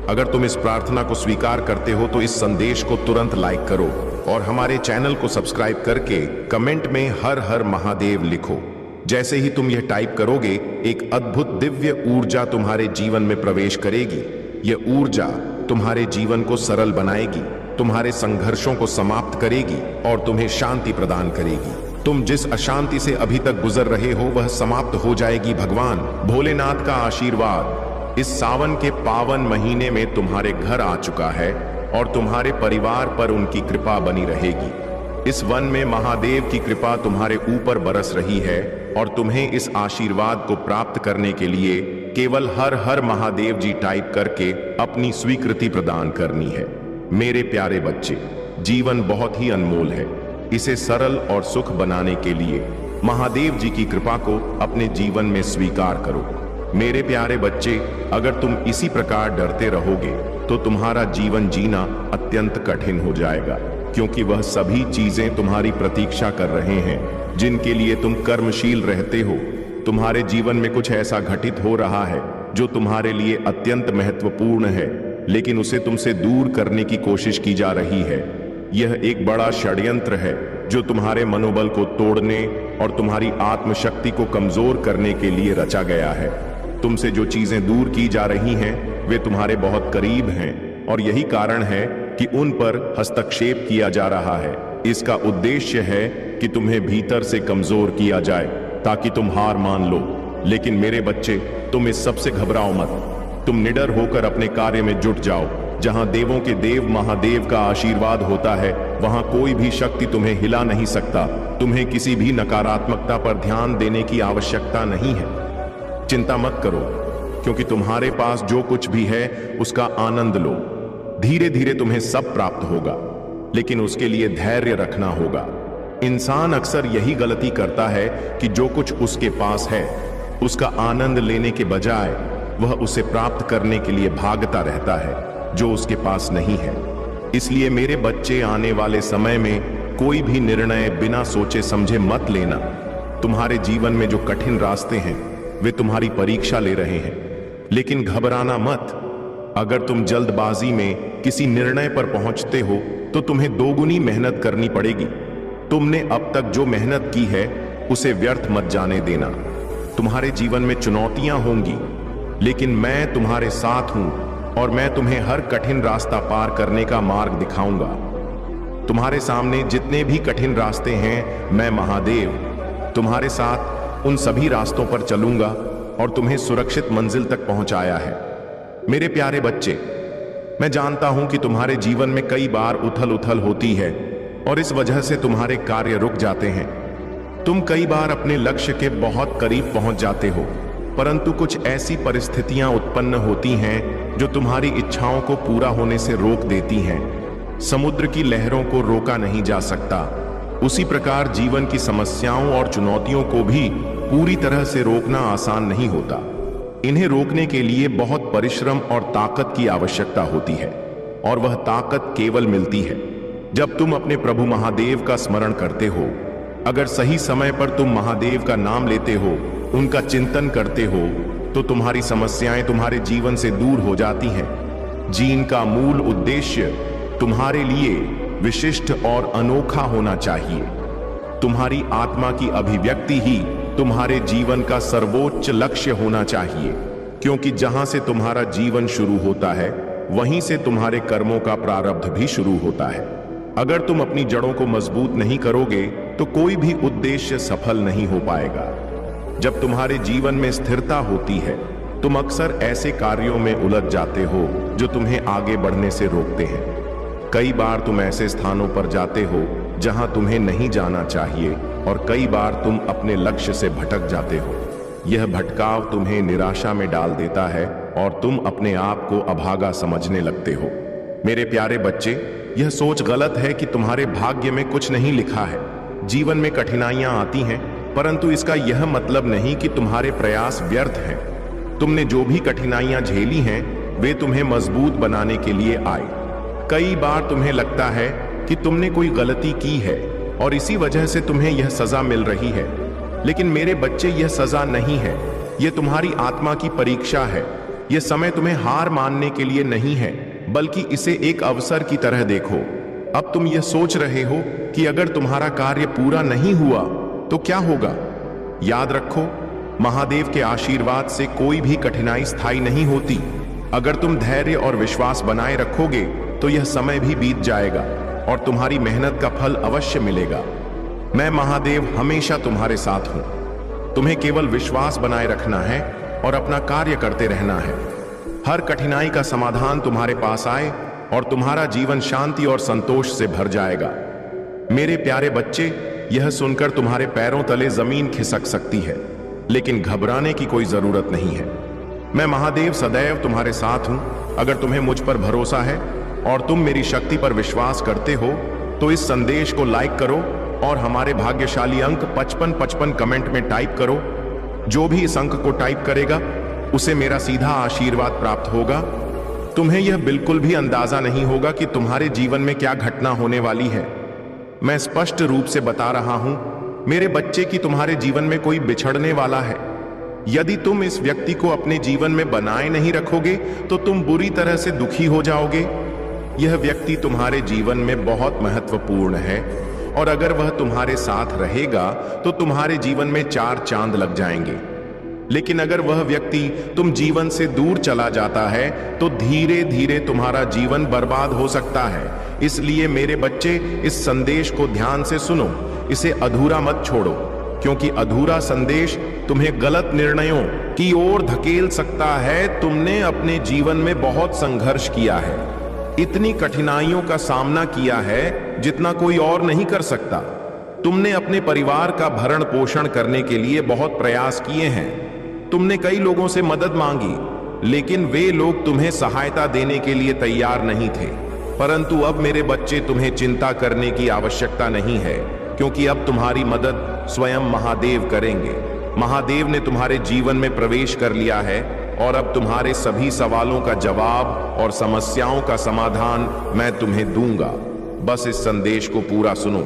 अगर तुम इस प्रार्थना को स्वीकार करते हो तो इस संदेश को तुरंत लाइक करो और हमारे चैनल को सब्सक्राइब करके कमेंट में हर हर महादेव लिखो। जैसे ही तुम यह टाइप करोगे, एक अद्भुत दिव्य ऊर्जा तुम्हारे जीवन में प्रवेश करेगी। यह ऊर्जा तुम्हारे जीवन को सरल बनाएगी, तुम्हारे संघर्षों को समाप्त करेगी और तुम्हें शांति प्रदान करेगी। तुम जिस अशांति से अभी तक गुजर रहे हो वह समाप्त हो जाएगी। भगवान भोलेनाथ का आशीर्वाद इस सावन के पावन महीने में तुम्हारे घर आ चुका है और तुम्हारे परिवार पर उनकी कृपा बनी रहेगी। इस वन में महादेव की कृपा तुम्हारे ऊपर बरस रही है और तुम्हें इस आशीर्वाद को प्राप्त करने के लिए केवल हर हर महादेव जी टाइप करके अपनी स्वीकृति प्रदान करनी है। मेरे प्यारे बच्चे, जीवन बहुत ही अनमोल है। इसे सरल और सुख बनाने के लिए महादेव जी की कृपा को अपने जीवन में स्वीकार करो। मेरे प्यारे बच्चे, अगर तुम इसी प्रकार डरते रहोगे तो तुम्हारा जीवन जीना अत्यंत कठिन हो जाएगा, क्योंकि वह सभी चीजें तुम्हारी प्रतीक्षा कर रहे हैं जिनके लिए तुम कर्मशील रहते हो। तुम्हारे जीवन में कुछ ऐसा घटित हो रहा है जो तुम्हारे लिए अत्यंत महत्वपूर्ण है, लेकिन उसे तुमसे दूर करने की कोशिश की जा रही है। यह एक बड़ा षड्यंत्र है जो तुम्हारे मनोबल को तोड़ने और तुम्हारी आत्मशक्ति को कमजोर करने के लिए रचा गया है। तुमसे जो चीजें दूर की जा रही हैं वे तुम्हारे बहुत करीब हैं और यही कारण है कि उन पर हस्तक्षेप किया जा रहा है। इसका उद्देश्य है कि तुम्हें भीतर से कमजोर किया जाए ताकि तुम हार मान लो। लेकिन मेरे बच्चे, तुम इस सब से घबराओ मत। तुम निडर होकर अपने कार्य में जुट जाओ। जहां देवों के देव महादेव का आशीर्वाद होता है वहां कोई भी शक्ति तुम्हें हिला नहीं सकता। तुम्हें किसी भी नकारात्मकता पर ध्यान देने की आवश्यकता नहीं है। चिंता मत करो, क्योंकि तुम्हारे पास जो कुछ भी है उसका आनंद लो। धीरे धीरे तुम्हें सब प्राप्त होगा, लेकिन उसके लिए धैर्य रखना होगा। इंसान अक्सर यही गलती करता है कि जो कुछ उसके पास है उसका आनंद लेने के बजाय वह उसे प्राप्त करने के लिए भागता रहता है जो उसके पास नहीं है। इसलिए मेरे बच्चे, आने वाले समय में कोई भी निर्णय बिना सोचे समझे मत लेना। तुम्हारे जीवन में जो कठिन रास्ते हैं वे तुम्हारी परीक्षा ले रहे हैं, लेकिन घबराना मत। अगर तुम जल्दबाजी में किसी निर्णय पर पहुंचते हो तो तुम्हें दोगुनी मेहनत करनी पड़ेगी। तुमने अब तक जो मेहनत की है उसे व्यर्थ मत जाने देना। तुम्हारे जीवन में चुनौतियां होंगी, लेकिन मैं तुम्हारे साथ हूं और मैं तुम्हें हर कठिन रास्ता पार करने का मार्ग दिखाऊंगा। तुम्हारे सामने जितने भी कठिन रास्ते हैं, मैं महादेव तुम्हारे साथ उन सभी रास्तों पर चलूंगा और तुम्हें सुरक्षित मंजिल तक पहुंचाया है। मेरे प्यारे बच्चे, मैं जानता हूं कि तुम्हारे जीवन में कई बार उथल उथल होती है और इस वजह से तुम्हारे कार्य रुक जाते हैं। तुम कई बार अपने लक्ष्य के बहुत करीब पहुंच जाते हो, परंतु कुछ ऐसी परिस्थितियां उत्पन्न होती हैं जो तुम्हारी इच्छाओं को पूरा होने से रोक देती हैं। समुद्र की लहरों को रोका नहीं जा सकता, उसी प्रकार जीवन की समस्याओं और चुनौतियों को भी पूरी तरह से रोकना आसान नहीं होता। इन्हें रोकने के लिए बहुत परिश्रम और ताकत की आवश्यकता होती है, और वह ताकत केवल मिलती है जब तुम अपने प्रभु महादेव का स्मरण करते हो। अगर सही समय पर तुम महादेव का नाम लेते हो, उनका चिंतन करते हो, तो तुम्हारी समस्याएं तुम्हारे जीवन से दूर हो जाती हैं। जीवन का मूल उद्देश्य तुम्हारे लिए विशिष्ट और अनोखा होना चाहिए। तुम्हारी आत्मा की अभिव्यक्ति ही तुम्हारे जीवन का सर्वोच्च लक्ष्य होना चाहिए, क्योंकि जहां से तुम्हारा जीवन शुरू होता है वहीं से तुम्हारे कर्मों का प्रारब्ध भी शुरू होता है। अगर तुम अपनी जड़ों को मजबूत नहीं करोगे तो कोई भी उद्देश्य सफल नहीं हो पाएगा। जब तुम्हारे जीवन में स्थिरता होती है, तुम अक्सर ऐसे कार्यों में उलझ जाते हो जो तुम्हें आगे बढ़ने से रोकते हैं। कई बार तुम ऐसे स्थानों पर जाते हो जहां तुम्हें नहीं जाना चाहिए, और कई बार तुम अपने लक्ष्य से भटक जाते हो। यह भटकाव तुम्हें निराशा में डाल देता है और तुम अपने आप को अभागा समझने लगते हो। मेरे प्यारे बच्चे, यह सोच गलत है कि तुम्हारे भाग्य में कुछ नहीं लिखा है। जीवन में कठिनाइयां आती हैं, परंतु इसका यह मतलब नहीं कि तुम्हारे प्रयास व्यर्थ हैं। तुमने जो भी कठिनाइयां झेली हैं, वे तुम्हें मजबूत बनाने के लिए आए। कई बार तुम्हें लगता है कि तुमने कोई गलती की है और इसी वजह से तुम्हें यह सजा मिल रही है, लेकिन मेरे बच्चे, यह सजा नहीं है, यह तुम्हारी आत्मा की परीक्षा है। यह समय तुम्हें हार मानने के लिए नहीं है, बल्कि इसे एक अवसर की तरह देखो। अब तुम यह सोच रहे हो कि अगर तुम्हारा कार्य पूरा नहीं हुआ तो क्या होगा। याद रखो, महादेव के आशीर्वाद से कोई भी कठिनाई स्थायी नहीं होती। अगर तुम धैर्य और विश्वास बनाए रखोगे तो यह समय भी बीत जाएगा और तुम्हारी मेहनत का फल अवश्य मिलेगा। मैं महादेव हमेशा तुम्हारे साथ हूं। तुम्हें केवल विश्वास बनाए रखना है और अपना कार्य करते रहना है। हर कठिनाई का समाधान तुम्हारे पास आए और तुम्हारा जीवन शांति और संतोष से भर जाएगा। मेरे प्यारे बच्चे, यह सुनकर तुम्हारे पैरों तले जमीन खिसक सकती है, लेकिन घबराने की कोई जरूरत नहीं है। मैं महादेव सदैव तुम्हारे साथ हूं। अगर तुम्हें मुझ पर भरोसा है और तुम मेरी शक्ति पर विश्वास करते हो तो इस संदेश को लाइक करो और हमारे भाग्यशाली अंक 5555 कमेंट में टाइप करो। जो भी इस अंक को टाइप करेगा उसे मेरा सीधा आशीर्वाद प्राप्त होगा। तुम्हें यह बिल्कुल भी अंदाजा नहीं होगा कि तुम्हारे जीवन में क्या घटना होने वाली है। मैं स्पष्ट रूप से बता रहा हूं मेरे बच्चे कि तुम्हारे जीवन में कोई बिछड़ने वाला है। यदि तुम इस व्यक्ति को अपने जीवन में बनाए नहीं रखोगे तो तुम बुरी तरह से दुखी हो जाओगे। यह व्यक्ति तुम्हारे जीवन में बहुत महत्वपूर्ण है और अगर वह तुम्हारे साथ रहेगा तो तुम्हारे जीवन में 4 चांद लग जाएंगे। लेकिन अगर वह व्यक्ति तुम जीवन से दूर चला जाता है तो धीरे धीरे तुम्हारा जीवन बर्बाद हो सकता है। इसलिए मेरे बच्चे, इस संदेश को ध्यान से सुनो, इसे अधूरा मत छोड़ो, क्योंकि अधूरा संदेश तुम्हें गलत निर्णयों की ओर धकेल सकता है। तुमने अपने जीवन में बहुत संघर्ष किया है, इतनी कठिनाइयों का सामना किया है जितना कोई और नहीं कर सकता। तुमने अपने परिवार का भरण पोषण करने के लिए बहुत प्रयास किए हैं। तुमने कई लोगों से मदद मांगी, लेकिन वे लोग तुम्हें सहायता देने के लिए तैयार नहीं थे। परंतु अब मेरे बच्चे, तुम्हें चिंता करने की आवश्यकता नहीं है, क्योंकि अब तुम्हारी मदद स्वयं महादेव करेंगे। महादेव ने तुम्हारे जीवन में प्रवेश कर लिया है और अब तुम्हारे सभी सवालों का जवाब और समस्याओं का समाधान मैं तुम्हें दूंगा। बस इस संदेश को पूरा सुनो,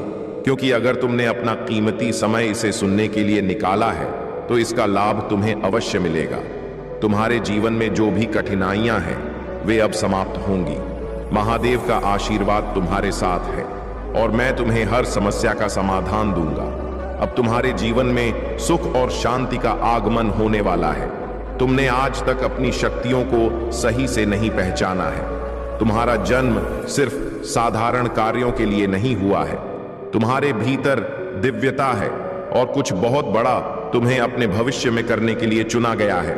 क्योंकि अगर तुमने अपना कीमती समय इसे सुनने के लिए निकाला है तो इसका लाभ तुम्हें अवश्य मिलेगा। तुम्हारे जीवन में जो भी कठिनाइयां हैं वे अब समाप्त होंगी। महादेव का आशीर्वाद तुम्हारे साथ है और मैं तुम्हें हर समस्या का समाधान दूंगा। अब तुम्हारे जीवन में सुख और शांति का आगमन होने वाला है। तुमने आज तक अपनी शक्तियों को सही से नहीं पहचाना है। तुम्हारा जन्म सिर्फ साधारण कार्यों के लिए नहीं हुआ है। तुम्हारे भीतर दिव्यता है और कुछ बहुत बड़ा तुम्हें अपने भविष्य में करने के लिए चुना गया है।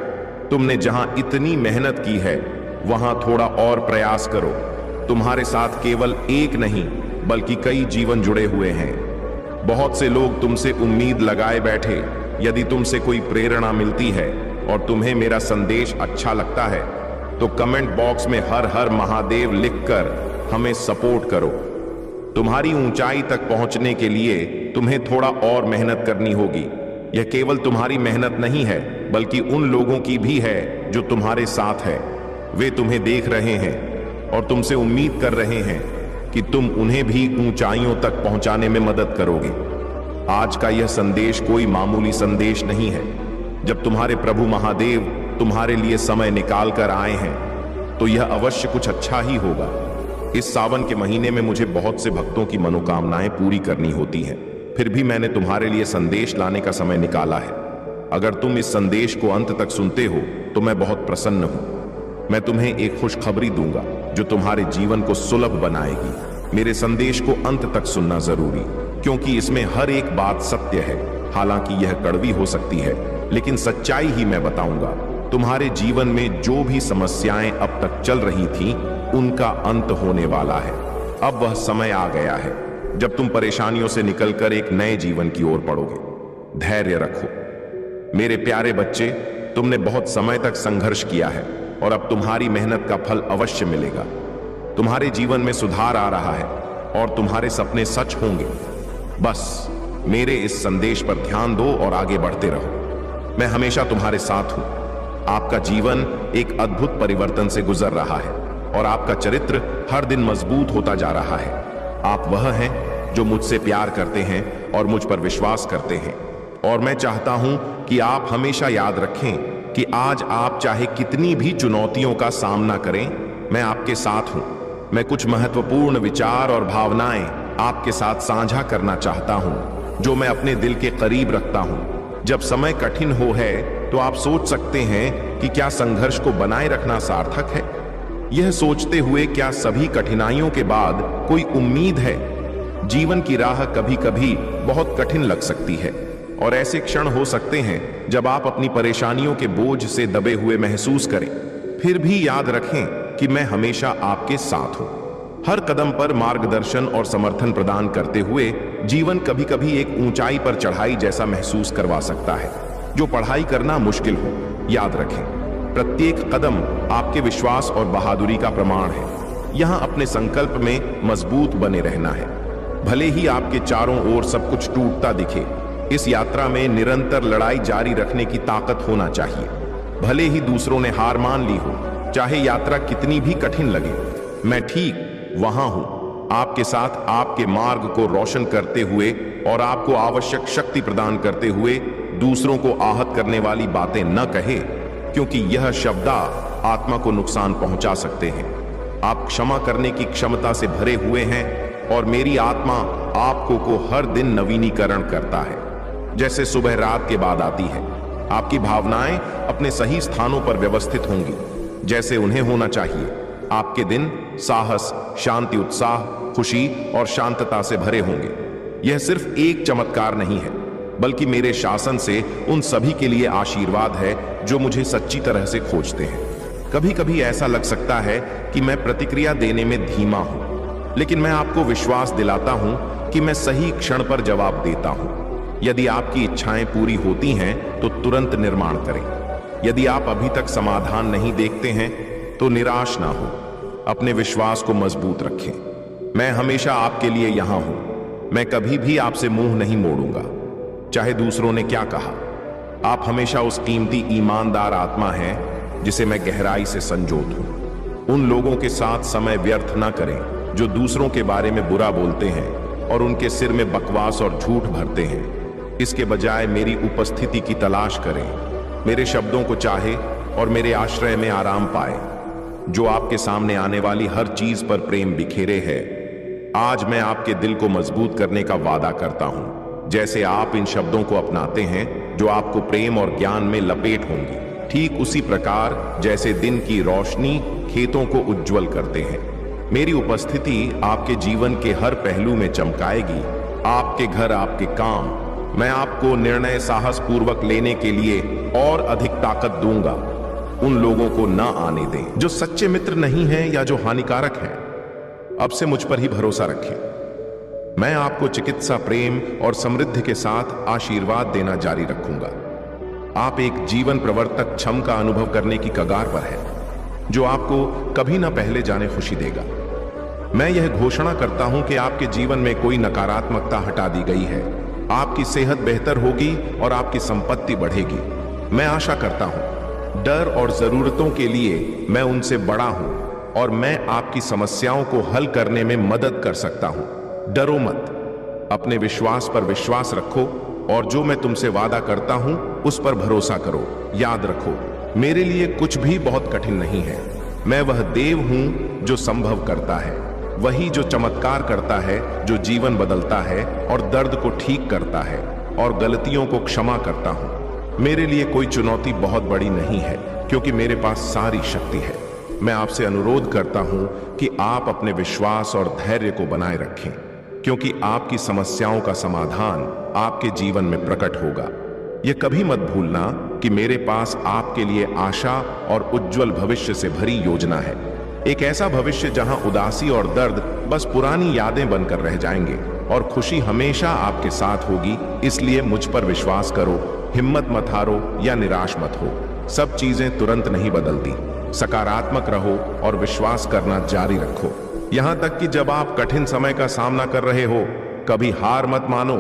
तुमने जहां इतनी मेहनत की है वहां थोड़ा और प्रयास करो। तुम्हारे साथ केवल एक नहीं बल्कि कई जीवन जुड़े हुए हैं। बहुत से लोग तुमसे उम्मीद लगाए बैठे। यदि तुमसे कोई प्रेरणा मिलती है और तुम्हें मेरा संदेश अच्छा लगता है तो कमेंट बॉक्स में हर हर महादेव लिखकर हमें सपोर्ट करो। तुम्हारी ऊंचाई तक पहुंचने के लिए तुम्हें थोड़ा और मेहनत करनी होगी। यह केवल तुम्हारी मेहनत नहीं है बल्कि उन लोगों की भी है जो तुम्हारे साथ है। वे तुम्हें देख रहे हैं और तुमसे उम्मीद कर रहे हैं कि तुम उन्हें भी ऊंचाइयों तक पहुंचाने में मदद करोगे। आज का यह संदेश कोई मामूली संदेश नहीं है। जब तुम्हारे प्रभु महादेव तुम्हारे लिए समय निकाल कर आए हैं तो यह अवश्य कुछ अच्छा ही होगा। इस सावन के महीने में मुझे बहुत से भक्तों की मनोकामनाएं पूरी करनी होती हैं। फिर भी मैंने तुम्हारे लिए संदेश लाने का समय निकाला है। अगर तुम इस संदेश को अंत तक सुनते हो तो मैं बहुत प्रसन्न हूं। मैं तुम्हें एक खुशखबरी दूंगा जो तुम्हारे जीवन को सुलभ बनाएगी। मेरे संदेश को अंत तक सुनना जरूरी, क्योंकि इसमें हर एक बात सत्य है। हालांकि यह कड़वी हो सकती है, लेकिन सच्चाई ही मैं बताऊंगा। तुम्हारे जीवन में जो भी समस्याएं अब तक चल रही थीं, उनका अंत होने वाला है। अब वह समय आ गया है जब तुम परेशानियों से निकलकर एक नए जीवन की ओर बढ़ोगे। धैर्य रखो मेरे प्यारे बच्चे। तुमने बहुत समय तक संघर्ष किया है और अब तुम्हारी मेहनत का फल अवश्य मिलेगा। तुम्हारे जीवन में सुधार आ रहा है और तुम्हारे सपने सच होंगे। बस मेरे इस संदेश पर ध्यान दो और आगे बढ़ते रहो। मैं हमेशा तुम्हारे साथ हूं। आपका जीवन एक अद्भुत परिवर्तन से गुजर रहा है और आपका चरित्र हर दिन मजबूत होता जा रहा है। आप वह हैं जो मुझसे प्यार करते हैं और मुझ पर विश्वास करते हैं। और मैं चाहता हूं कि आप हमेशा याद रखें कि आज आप चाहे कितनी भी चुनौतियों का सामना करें, मैं आपके साथ हूं। मैं कुछ महत्वपूर्ण विचार और भावनाएं आपके साथ साझा करना चाहता हूं जो मैं अपने दिल के करीब रखता हूं। जब समय कठिन हो है तो आप सोच सकते हैं कि क्या संघर्ष को बनाए रखना सार्थक है। यह सोचते हुए क्या सभी कठिनाइयों के बाद कोई उम्मीद है। जीवन की राह कभी कभी बहुत कठिन लग सकती है और ऐसे क्षण हो सकते हैं जब आप अपनी परेशानियों के बोझ से दबे हुए महसूस करें। फिर भी याद रखें कि मैं हमेशा आपके साथ हूं। हर कदम पर मार्गदर्शन और समर्थन प्रदान करते हुए जीवन कभी कभी एक ऊंचाई पर चढ़ाई जैसा महसूस करवा सकता है, जो पढ़ाई करना मुश्किल हो। याद रखें, प्रत्येक कदम आपके विश्वास और बहादुरी का प्रमाण है। यहां अपने संकल्प में मजबूत बने रहना है। भले ही आपके चारों ओर सब कुछ टूटता दिखे, इस यात्रा में निरंतर लड़ाई जारी रखने की ताकत होना चाहिए। भले ही दूसरों ने हार मान ली हो, चाहे यात्रा कितनी भी कठिन लगे, मैं ठीक वहां हूं, आपके साथ, आपके मार्ग को रोशन करते हुए और आपको आवश्यक शक्ति प्रदान करते हुए। दूसरों को आहत करने वाली बातें न कहे, क्योंकि यह शब्द आत्मा को नुकसान पहुंचा सकते हैं। आप क्षमा करने की क्षमता से भरे हुए हैं और मेरी आत्मा आपको को हर दिन नवीनीकरण करता है, जैसे सुबह रात के बाद आती है। आपकी भावनाएं अपने सही स्थानों पर व्यवस्थित होंगी, जैसे उन्हें होना चाहिए। आपके दिन साहस, शांति, उत्साह, खुशी और शांतता से भरे होंगे। यह सिर्फ एक चमत्कार नहीं है, बल्कि मेरे शासन से उन सभी के लिए आशीर्वाद है जो मुझे सच्ची तरह से खोजते हैं। कभी कभी ऐसा लग सकता है कि मैं प्रतिक्रिया देने में धीमा हूं, लेकिन मैं आपको विश्वास दिलाता हूं कि मैं सही क्षण पर जवाब देता हूं। यदि आपकी इच्छाएं पूरी होती हैं तो तुरंत निर्माण करें। यदि आप अभी तक समाधान नहीं देखते हैं तो निराश ना हो, अपने विश्वास को मजबूत रखें। मैं हमेशा आपके लिए यहां हूं। मैं कभी भी आपसे मुंह नहीं मोड़ूंगा, चाहे दूसरों ने क्या कहा। आप हमेशा उस कीमती ईमानदार आत्मा हैं जिसे मैं गहराई से संजोत हूं। उन लोगों के साथ समय व्यर्थ ना करें जो दूसरों के बारे में बुरा बोलते हैं और उनके सिर में बकवास और झूठ भरते हैं। इसके बजाय मेरी उपस्थिति की तलाश करें, मेरे शब्दों को चाहे और मेरे आश्रय में आराम पाए, जो आपके सामने आने वाली हर चीज पर प्रेम बिखेरे है। आज मैं आपके दिल को मजबूत करने का वादा करता हूं, जैसे आप इन शब्दों को अपनाते हैं जो आपको प्रेम और ज्ञान में लपेट होंगी, ठीक उसी प्रकार जैसे दिन की रोशनी खेतों को उज्जवल करते हैं। मेरी उपस्थिति आपके जीवन के हर पहलू में चमकाएगी, आपके घर, आपके काम। मैं आपको निर्णय साहस पूर्वक लेने के लिए और अधिक ताकत दूंगा। उन लोगों को ना आने दें जो सच्चे मित्र नहीं हैं या जो हानिकारक हैं। अब से मुझ पर ही भरोसा रखें। मैं आपको चिकित्सा, प्रेम और समृद्धि के साथ आशीर्वाद देना जारी रखूंगा। आप एक जीवन प्रवर्तक क्षम का अनुभव करने की कगार पर है, जो आपको कभी ना पहले जाने खुशी देगा। मैं यह घोषणा करता हूं कि आपके जीवन में कोई नकारात्मकता हटा दी गई है। आपकी सेहत बेहतर होगी और आपकी संपत्ति बढ़ेगी। मैं आशा करता हूं, डर और जरूरतों के लिए मैं उनसे बड़ा हूं और मैं आपकी समस्याओं को हल करने में मदद कर सकता हूं। डरो मत, अपने विश्वास पर विश्वास रखो और जो मैं तुमसे वादा करता हूं उस पर भरोसा करो। याद रखो, मेरे लिए कुछ भी बहुत कठिन नहीं है। मैं वह देव हूं जो संभव करता है, वही जो चमत्कार करता है, जो जीवन बदलता है और दर्द को ठीक करता है और गलतियों को क्षमा करता हूं। मेरे लिए कोई चुनौती बहुत बड़ी नहीं है, क्योंकि मेरे पास सारी शक्ति है। मैं आपसे अनुरोध करता हूं कि आप अपने विश्वास और धैर्य को बनाए रखें, क्योंकि आपकी समस्याओं का समाधान आपके जीवन में प्रकट होगा। यह कभी मत भूलना कि मेरे पास आपके लिए आशा और उज्जवल भविष्य से भरी योजना है। एक ऐसा भविष्य जहां उदासी और दर्द बस पुरानी यादें बनकर रह जाएंगे और खुशी हमेशा आपके साथ होगी। इसलिए मुझ पर विश्वास करो, हिम्मत मत हारो या निराश मत हो। सब चीजें तुरंत नहीं बदलती। सकारात्मक रहो और विश्वास करना जारी रखो, यहां तक कि जब आप कठिन समय का सामना कर रहे हो। कभी हार मत मानो,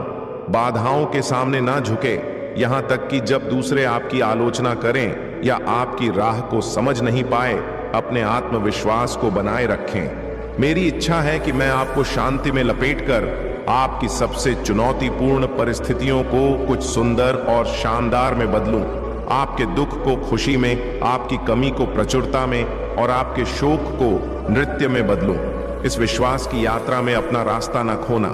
बाधाओं के सामने ना झुके, यहां तक कि जब दूसरे आपकी आलोचना करें या आपकी राह को समझ नहीं पाए। अपने आत्मविश्वास को बनाए रखें। मेरी इच्छा है कि मैं आपको शांति में लपेटकर आपकी सबसे चुनौतीपूर्ण परिस्थितियों को कुछ सुंदर और शानदार में बदलूं। आपके दुख को खुशी में, आपकी कमी को प्रचुरता में और आपके शोक को नृत्य में बदलूं। इस विश्वास की यात्रा में अपना रास्ता न खोना,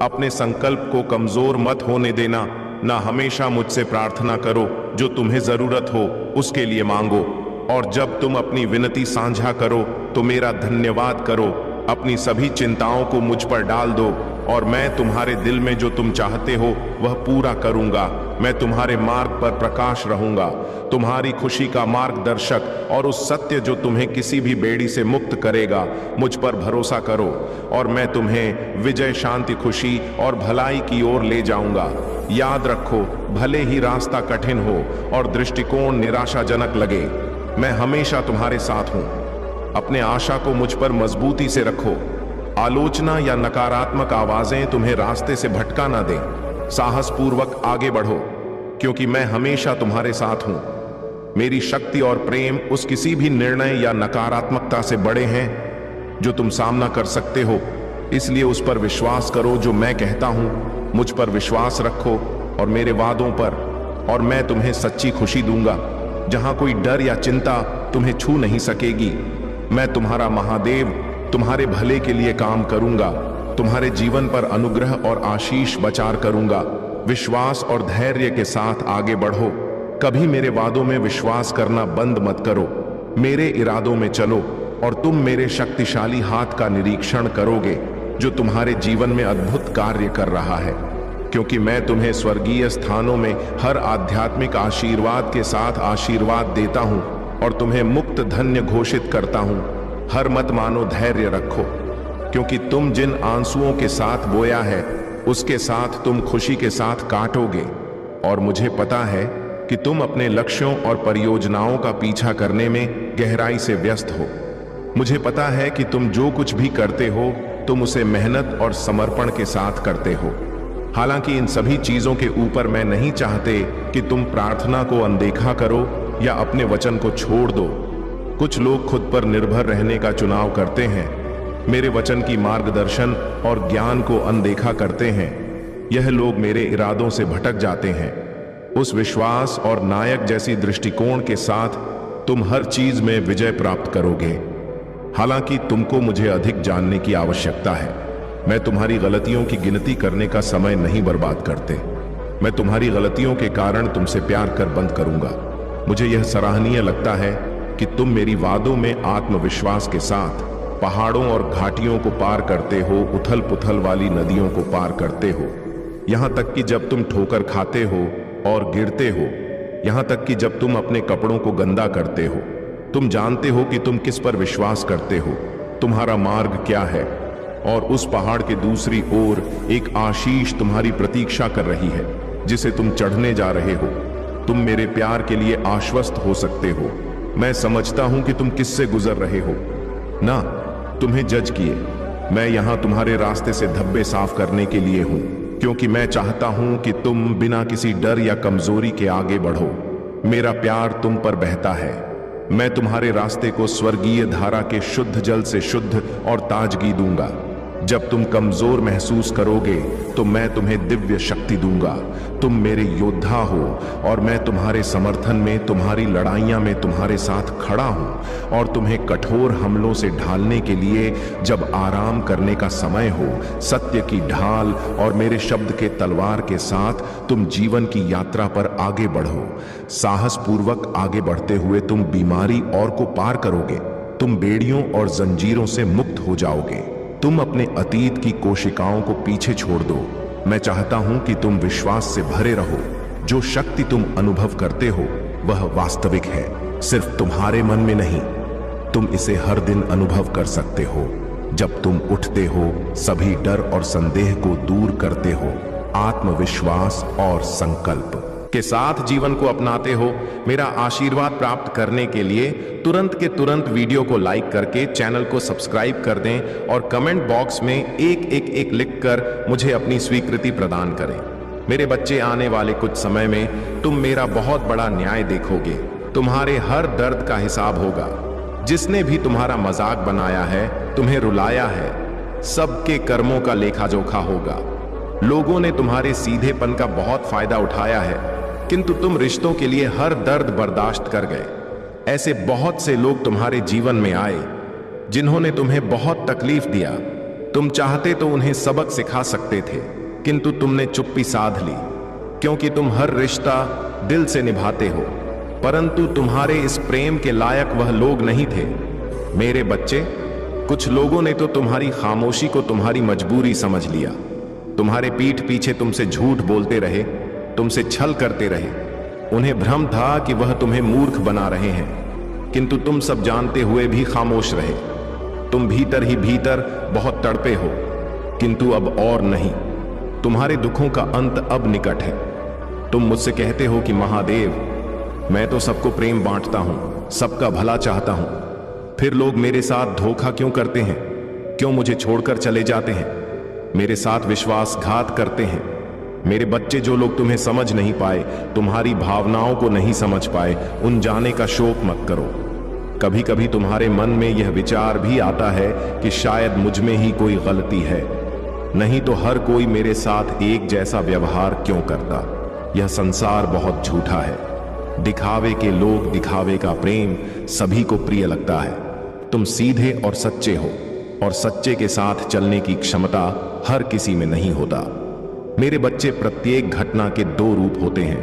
अपने संकल्प को कमजोर मत होने देना। ना हमेशा मुझसे प्रार्थना करो, जो तुम्हें जरूरत हो उसके लिए मांगो, और जब तुम अपनी विनती साझा करो तो मेरा धन्यवाद करो। अपनी सभी चिंताओं को मुझ पर डाल दो और मैं तुम्हारे दिल में जो तुम चाहते हो वह पूरा करूंगा। मैं तुम्हारे मार्ग पर प्रकाश रहूंगा, तुम्हारी खुशी का मार्गदर्शक और उस सत्य जो तुम्हें किसी भी बेड़ी से मुक्त करेगा। मुझ पर भरोसा करो और मैं तुम्हें विजय, शांति, खुशी और भलाई की ओर ले जाऊंगा। याद रखो, भले ही रास्ता कठिन हो और दृष्टिकोण निराशाजनक लगे, मैं हमेशा तुम्हारे साथ हूं। अपने आशा को मुझ पर मजबूती से रखो। आलोचना या नकारात्मक आवाजें तुम्हें रास्ते से भटका ना दें। साहस पूर्वक आगे बढ़ो, क्योंकि मैं हमेशा तुम्हारे साथ हूं। मेरी शक्ति और प्रेम उस किसी भी निर्णय या नकारात्मकता से बड़े हैं जो तुम सामना कर सकते हो। इसलिए उस पर विश्वास करो जो मैं कहता हूं। मुझ पर विश्वास रखो और मेरे वादों पर, और मैं तुम्हें सच्ची खुशी दूंगा जहां कोई डर या चिंता तुम्हें छू नहीं सकेगी। मैं तुम्हारा महादेव तुम्हारे भले के लिए काम करूंगा, तुम्हारे जीवन पर अनुग्रह और आशीष बचार करूंगा। विश्वास और धैर्य के साथ आगे बढ़ो। कभी मेरे वादों में विश्वास करना बंद मत करो। मेरे इरादों में चलो और तुम मेरे शक्तिशाली हाथ का निरीक्षण करोगे जो तुम्हारे जीवन में अद्भुत कार्य कर रहा है। क्योंकि मैं तुम्हें स्वर्गीय स्थानों में हर आध्यात्मिक आशीर्वाद के साथ आशीर्वाद देता हूं और तुम्हें मुक्त धन्य घोषित करता हूं। हर मत मानो, धैर्य रखो, क्योंकि तुम जिन आंसुओं के साथ बोया है उसके साथ तुम खुशी के साथ काटोगे। और मुझे पता है कि तुम अपने लक्ष्यों और परियोजनाओं का पीछा करने में गहराई से व्यस्त हो। मुझे पता है कि तुम जो कुछ भी करते हो तुम उसे मेहनत और समर्पण के साथ करते हो। हालांकि इन सभी चीजों के ऊपर मैं नहीं चाहते कि तुम प्रार्थना को अनदेखा करो या अपने वचन को छोड़ दो। कुछ लोग खुद पर निर्भर रहने का चुनाव करते हैं, मेरे वचन की मार्गदर्शन और ज्ञान को अनदेखा करते हैं। यह लोग मेरे इरादों से भटक जाते हैं। उस विश्वास और नायक जैसी दृष्टिकोण के साथ तुम हर चीज में विजय प्राप्त करोगे। हालांकि तुमको मुझे अधिक जानने की आवश्यकता है। मैं तुम्हारी गलतियों की गिनती करने का समय नहीं बर्बाद करते। मैं तुम्हारी गलतियों के कारण तुमसे प्यार कर बंद करूंगा। मुझे यह सराहनीय लगता है कि तुम मेरी वादों में आत्मविश्वास के साथ पहाड़ों और घाटियों को पार करते हो, उथल पुथल वाली नदियों को पार करते हो। यहां तक कि जब तुम ठोकर खाते हो और गिरते हो, यहां तक कि जब तुम अपने कपड़ों को गंदा करते हो, तुम जानते हो कि तुम किस पर विश्वास करते हो, तुम्हारा मार्ग क्या है। और उस पहाड़ के दूसरी ओर एक आशीष तुम्हारी प्रतीक्षा कर रही है जिसे तुम चढ़ने जा रहे हो। तुम मेरे प्यार के लिए आश्वस्त हो सकते हो। मैं समझता हूं कि तुम किससे गुजर रहे हो, ना तुम्हें जज किए। मैं यहां तुम्हारे रास्ते से धब्बे साफ करने के लिए हूं, क्योंकि मैं चाहता हूं कि तुम बिना किसी डर या कमजोरी के आगे बढ़ो। मेरा प्यार तुम पर बहता है। मैं तुम्हारे रास्ते को स्वर्गीय धारा के शुद्ध जल से शुद्ध और ताजगी दूंगा। जब तुम कमजोर महसूस करोगे तो मैं तुम्हें दिव्य शक्ति दूंगा। तुम मेरे योद्धा हो और मैं तुम्हारे समर्थन में, तुम्हारी लड़ाइयां में तुम्हारे साथ खड़ा हूं। और तुम्हें कठोर हमलों से ढालने के लिए जब आराम करने का समय हो, सत्य की ढाल और मेरे शब्द के तलवार के साथ तुम जीवन की यात्रा पर आगे बढ़ो। साहस पूर्वक आगे बढ़ते हुए तुम बीमारी और को पार करोगे। तुम बेड़ियों और जंजीरों से मुक्त हो जाओगे। तुम अपने अतीत की कोशिकाओं को पीछे छोड़ दो। मैं चाहता हूं कि तुम विश्वास से भरे रहो। जो शक्ति तुम अनुभव करते हो वह वास्तविक है, सिर्फ तुम्हारे मन में नहीं। तुम इसे हर दिन अनुभव कर सकते हो। जब तुम उठते हो, सभी डर और संदेह को दूर करते हो, आत्मविश्वास और संकल्प के साथ जीवन को अपनाते हो। मेरा आशीर्वाद प्राप्त करने के लिए तुरंत के तुरंत वीडियो को लाइक करके चैनल को सब्सक्राइब कर दें और कमेंट बॉक्स में एक लिखकर मुझे अपनी स्वीकृति प्रदान करें। मेरे बच्चे, आने वाले कुछ समय में तुम मेरा बहुत बड़ा न्याय देखोगे। तुम्हारे हर दर्द का हिसाब होगा। जिसने भी तुम्हारा मजाक बनाया है, तुम्हें रुलाया है, सबके कर्मों का लेखा जोखा होगा। लोगों ने तुम्हारे सीधेपन का बहुत फायदा उठाया है, किंतु तुम रिश्तों के लिए हर दर्द बर्दाश्त कर गए। ऐसे बहुत से लोग तुम्हारे जीवन में आए जिन्होंने तुम्हें बहुत तकलीफ दिया। तुम चाहते तो उन्हें सबक सिखा सकते थे, किंतु तुमने चुप्पी साध ली, क्योंकि तुम हर रिश्ता दिल से निभाते हो। परंतु तुम्हारे इस प्रेम के लायक वह लोग नहीं थे। मेरे बच्चे, कुछ लोगों ने तो तुम्हारी खामोशी को तुम्हारी मजबूरी समझ लिया। तुम्हारे पीठ पीछे तुमसे झूठ बोलते रहे, तुमसे छल करते रहे। उन्हें भ्रम था कि वह तुम्हें मूर्ख बना रहे हैं, किंतु तुम सब जानते हुए भी खामोश रहे। तुम भीतर ही भीतर बहुत तड़पे हो, किंतु अब और नहीं। तुम्हारे दुखों का अंत अब निकट है। तुम मुझसे कहते हो कि महादेव, मैं तो सबको प्रेम बांटता हूं, सबका भला चाहता हूं, फिर लोग मेरे साथ धोखा क्यों करते हैं? क्यों मुझे छोड़कर चले जाते हैं? मेरे साथ विश्वासघात करते हैं। मेरे बच्चे, जो लोग तुम्हें समझ नहीं पाए, तुम्हारी भावनाओं को नहीं समझ पाए, उन जाने का शोक मत करो। कभी कभी तुम्हारे मन में यह विचार भी आता है कि शायद मुझ में ही कोई गलती है, नहीं तो हर कोई मेरे साथ एक जैसा व्यवहार क्यों करता। यह संसार बहुत झूठा है। दिखावे के लोग, दिखावे का प्रेम सभी को प्रिय लगता है। तुम सीधे और सच्चे हो, और सच्चे के साथ चलने की क्षमता हर किसी में नहीं होता। मेरे बच्चे, प्रत्येक घटना के दो रूप होते हैं,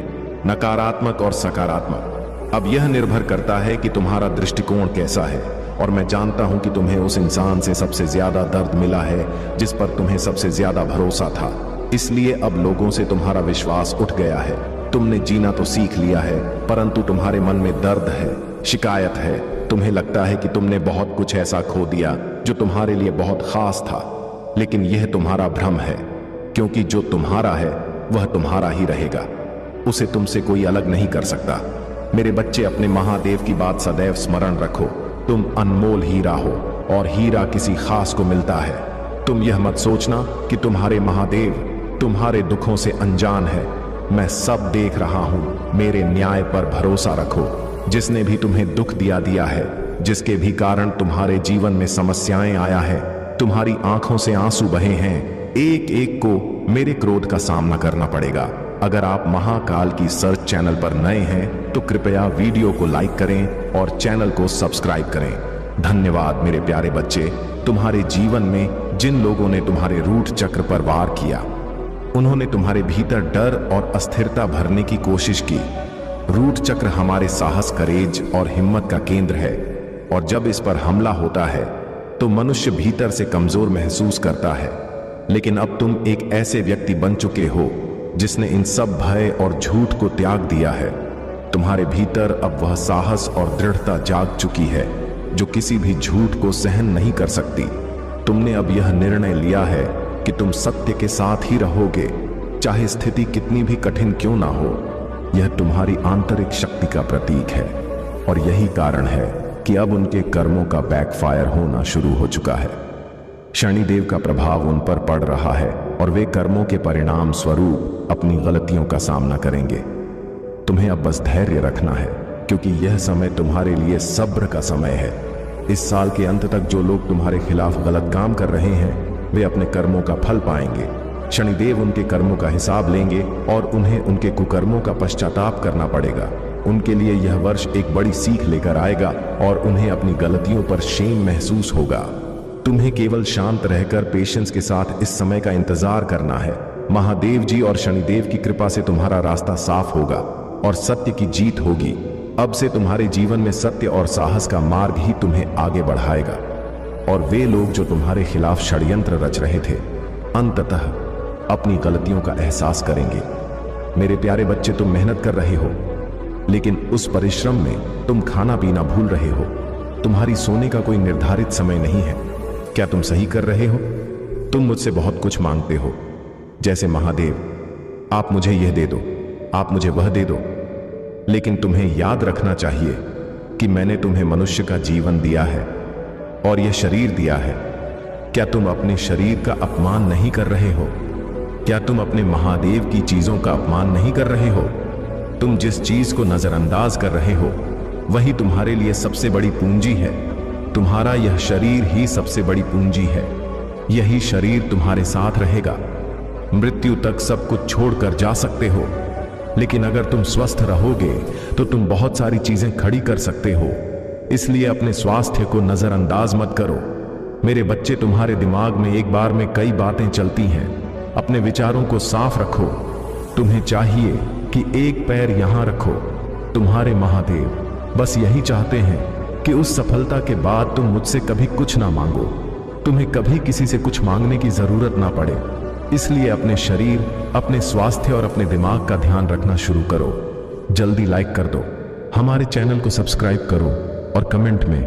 नकारात्मक और सकारात्मक। अब यह निर्भर करता है कि तुम्हारा दृष्टिकोण कैसा है। और मैं जानता हूं कि तुम्हें उस इंसान से सबसे ज्यादा दर्द मिला है जिस पर तुम्हें सबसे ज्यादा भरोसा था। इसलिए अब लोगों से तुम्हारा विश्वास उठ गया है। तुमने जीना तो सीख लिया है, परंतु तुम्हारे मन में दर्द है, शिकायत है। तुम्हें लगता है कि तुमने बहुत कुछ ऐसा खो दिया जो तुम्हारे लिए बहुत खास था, लेकिन यह तुम्हारा भ्रम है, क्योंकि जो तुम्हारा है वह तुम्हारा ही रहेगा। उसे तुमसे कोई अलग नहीं कर सकता। मेरे बच्चे, अपने महादेव की बात सदैव स्मरण रखो। तुम अनमोल हीरा हो और हीरा किसी खास को मिलता है। तुम यह मत सोचना कि तुम्हारे महादेव तुम्हारे दुखों से अनजान है। मैं सब देख रहा हूं। मेरे न्याय पर भरोसा रखो। जिसने भी तुम्हें दुख दिया है, जिसके भी कारण तुम्हारे जीवन में समस्याएं आया है, तुम्हारी आंखों से आंसू बहे हैं, एक एक को मेरे क्रोध का सामना करना पड़ेगा। अगर आप महाकाल की सर्च चैनल पर नए हैं तो कृपया वीडियो को लाइक करें और चैनल को सब्सक्राइब करें। धन्यवाद मेरे प्यारे बच्चे। तुम्हारे जीवन में जिन लोगों ने तुम्हारे रूट चक्र पर वार किया, उन्होंने तुम्हारे भीतर डर और अस्थिरता भरने की कोशिश की। रूट चक्र हमारे साहस, करेज और हिम्मत का केंद्र है, और जब इस पर हमला होता है तो मनुष्य भीतर से कमजोर महसूस करता है। लेकिन अब तुम एक ऐसे व्यक्ति बन चुके हो जिसने इन सब भय और झूठ को त्याग दिया है। तुम्हारे भीतर अब वह साहस और दृढ़ता जाग चुकी है जो किसी भी झूठ को सहन नहीं कर सकती। तुमने अब यह निर्णय लिया है कि तुम सत्य के साथ ही रहोगे, चाहे स्थिति कितनी भी कठिन क्यों ना हो। यह तुम्हारी आंतरिक शक्ति का प्रतीक है, और यही कारण है कि अब उनके कर्मों का बैकफायर होना शुरू हो चुका है। शनिदेव का प्रभाव उन पर पड़ रहा है और वे कर्मों के परिणाम स्वरूप अपनी गलतियों का सामना करेंगे। तुम्हें अब बस धैर्य रखना है, क्योंकि यह समय तुम्हारे लिए सब्र का समय है। इस साल के अंत तक जो लोग तुम्हारे खिलाफ गलत काम कर रहे हैं, वे अपने कर्मों का फल पाएंगे। शनिदेव उनके कर्मों का हिसाब लेंगे और उन्हें उनके कुकर्मों का पश्चाताप करना पड़ेगा। उनके लिए यह वर्ष एक बड़ी सीख लेकर आएगा और उन्हें अपनी गलतियों पर शेम महसूस होगा। तुम्हें केवल शांत रहकर पेशेंस के साथ इस समय का इंतजार करना है। महादेव जी और शनिदेव की कृपा से तुम्हारा रास्ता साफ होगा और सत्य की जीत होगी। अब से तुम्हारे जीवन में सत्य और साहस का मार्ग ही तुम्हें आगे बढ़ाएगा, और वे लोग जो तुम्हारे खिलाफ षड्यंत्र रच रहे थे, अंततः अपनी गलतियों का एहसास करेंगे। मेरे प्यारे बच्चे, तुम मेहनत कर रहे हो, लेकिन उस परिश्रम में तुम खाना पीना भूल रहे हो। तुम्हारी सोने का कोई निर्धारित समय नहीं है। क्या तुम सही कर रहे हो? तुम मुझसे बहुत कुछ मांगते हो, जैसे महादेव, आप मुझे यह दे दो, आप मुझे वह दे दो। लेकिन तुम्हें याद रखना चाहिए कि मैंने तुम्हें मनुष्य का जीवन दिया है और यह शरीर दिया है। क्या तुम अपने शरीर का अपमान नहीं कर रहे हो? क्या तुम अपने महादेव की चीजों का अपमान नहीं कर रहे हो? तुम जिस चीज को नजरअंदाज कर रहे हो, वही तुम्हारे लिए सबसे बड़ी पूंजी है। तुम्हारा यह शरीर ही सबसे बड़ी पूंजी है। यही शरीर तुम्हारे साथ रहेगा। मृत्यु तक सब कुछ छोड़कर जा सकते हो, लेकिन अगर तुम स्वस्थ रहोगे तो तुम बहुत सारी चीजें खड़ी कर सकते हो। इसलिए अपने स्वास्थ्य को नजरअंदाज मत करो। मेरे बच्चे, तुम्हारे दिमाग में एक बार में कई बातें चलती हैं। अपने विचारों को साफ रखो। तुम्हें चाहिए कि एक पैर यहां रखो। तुम्हारे महादेव बस यही चाहते हैं कि उस सफलता के बाद तुम मुझसे कभी कुछ ना मांगो। तुम्हें कभी किसी से कुछ मांगने की जरूरत ना पड़े। इसलिए अपने शरीर, अपने स्वास्थ्य और अपने दिमाग का ध्यान रखना शुरू करो। जल्दी लाइक कर दो, हमारे चैनल को सब्सक्राइब करो और कमेंट में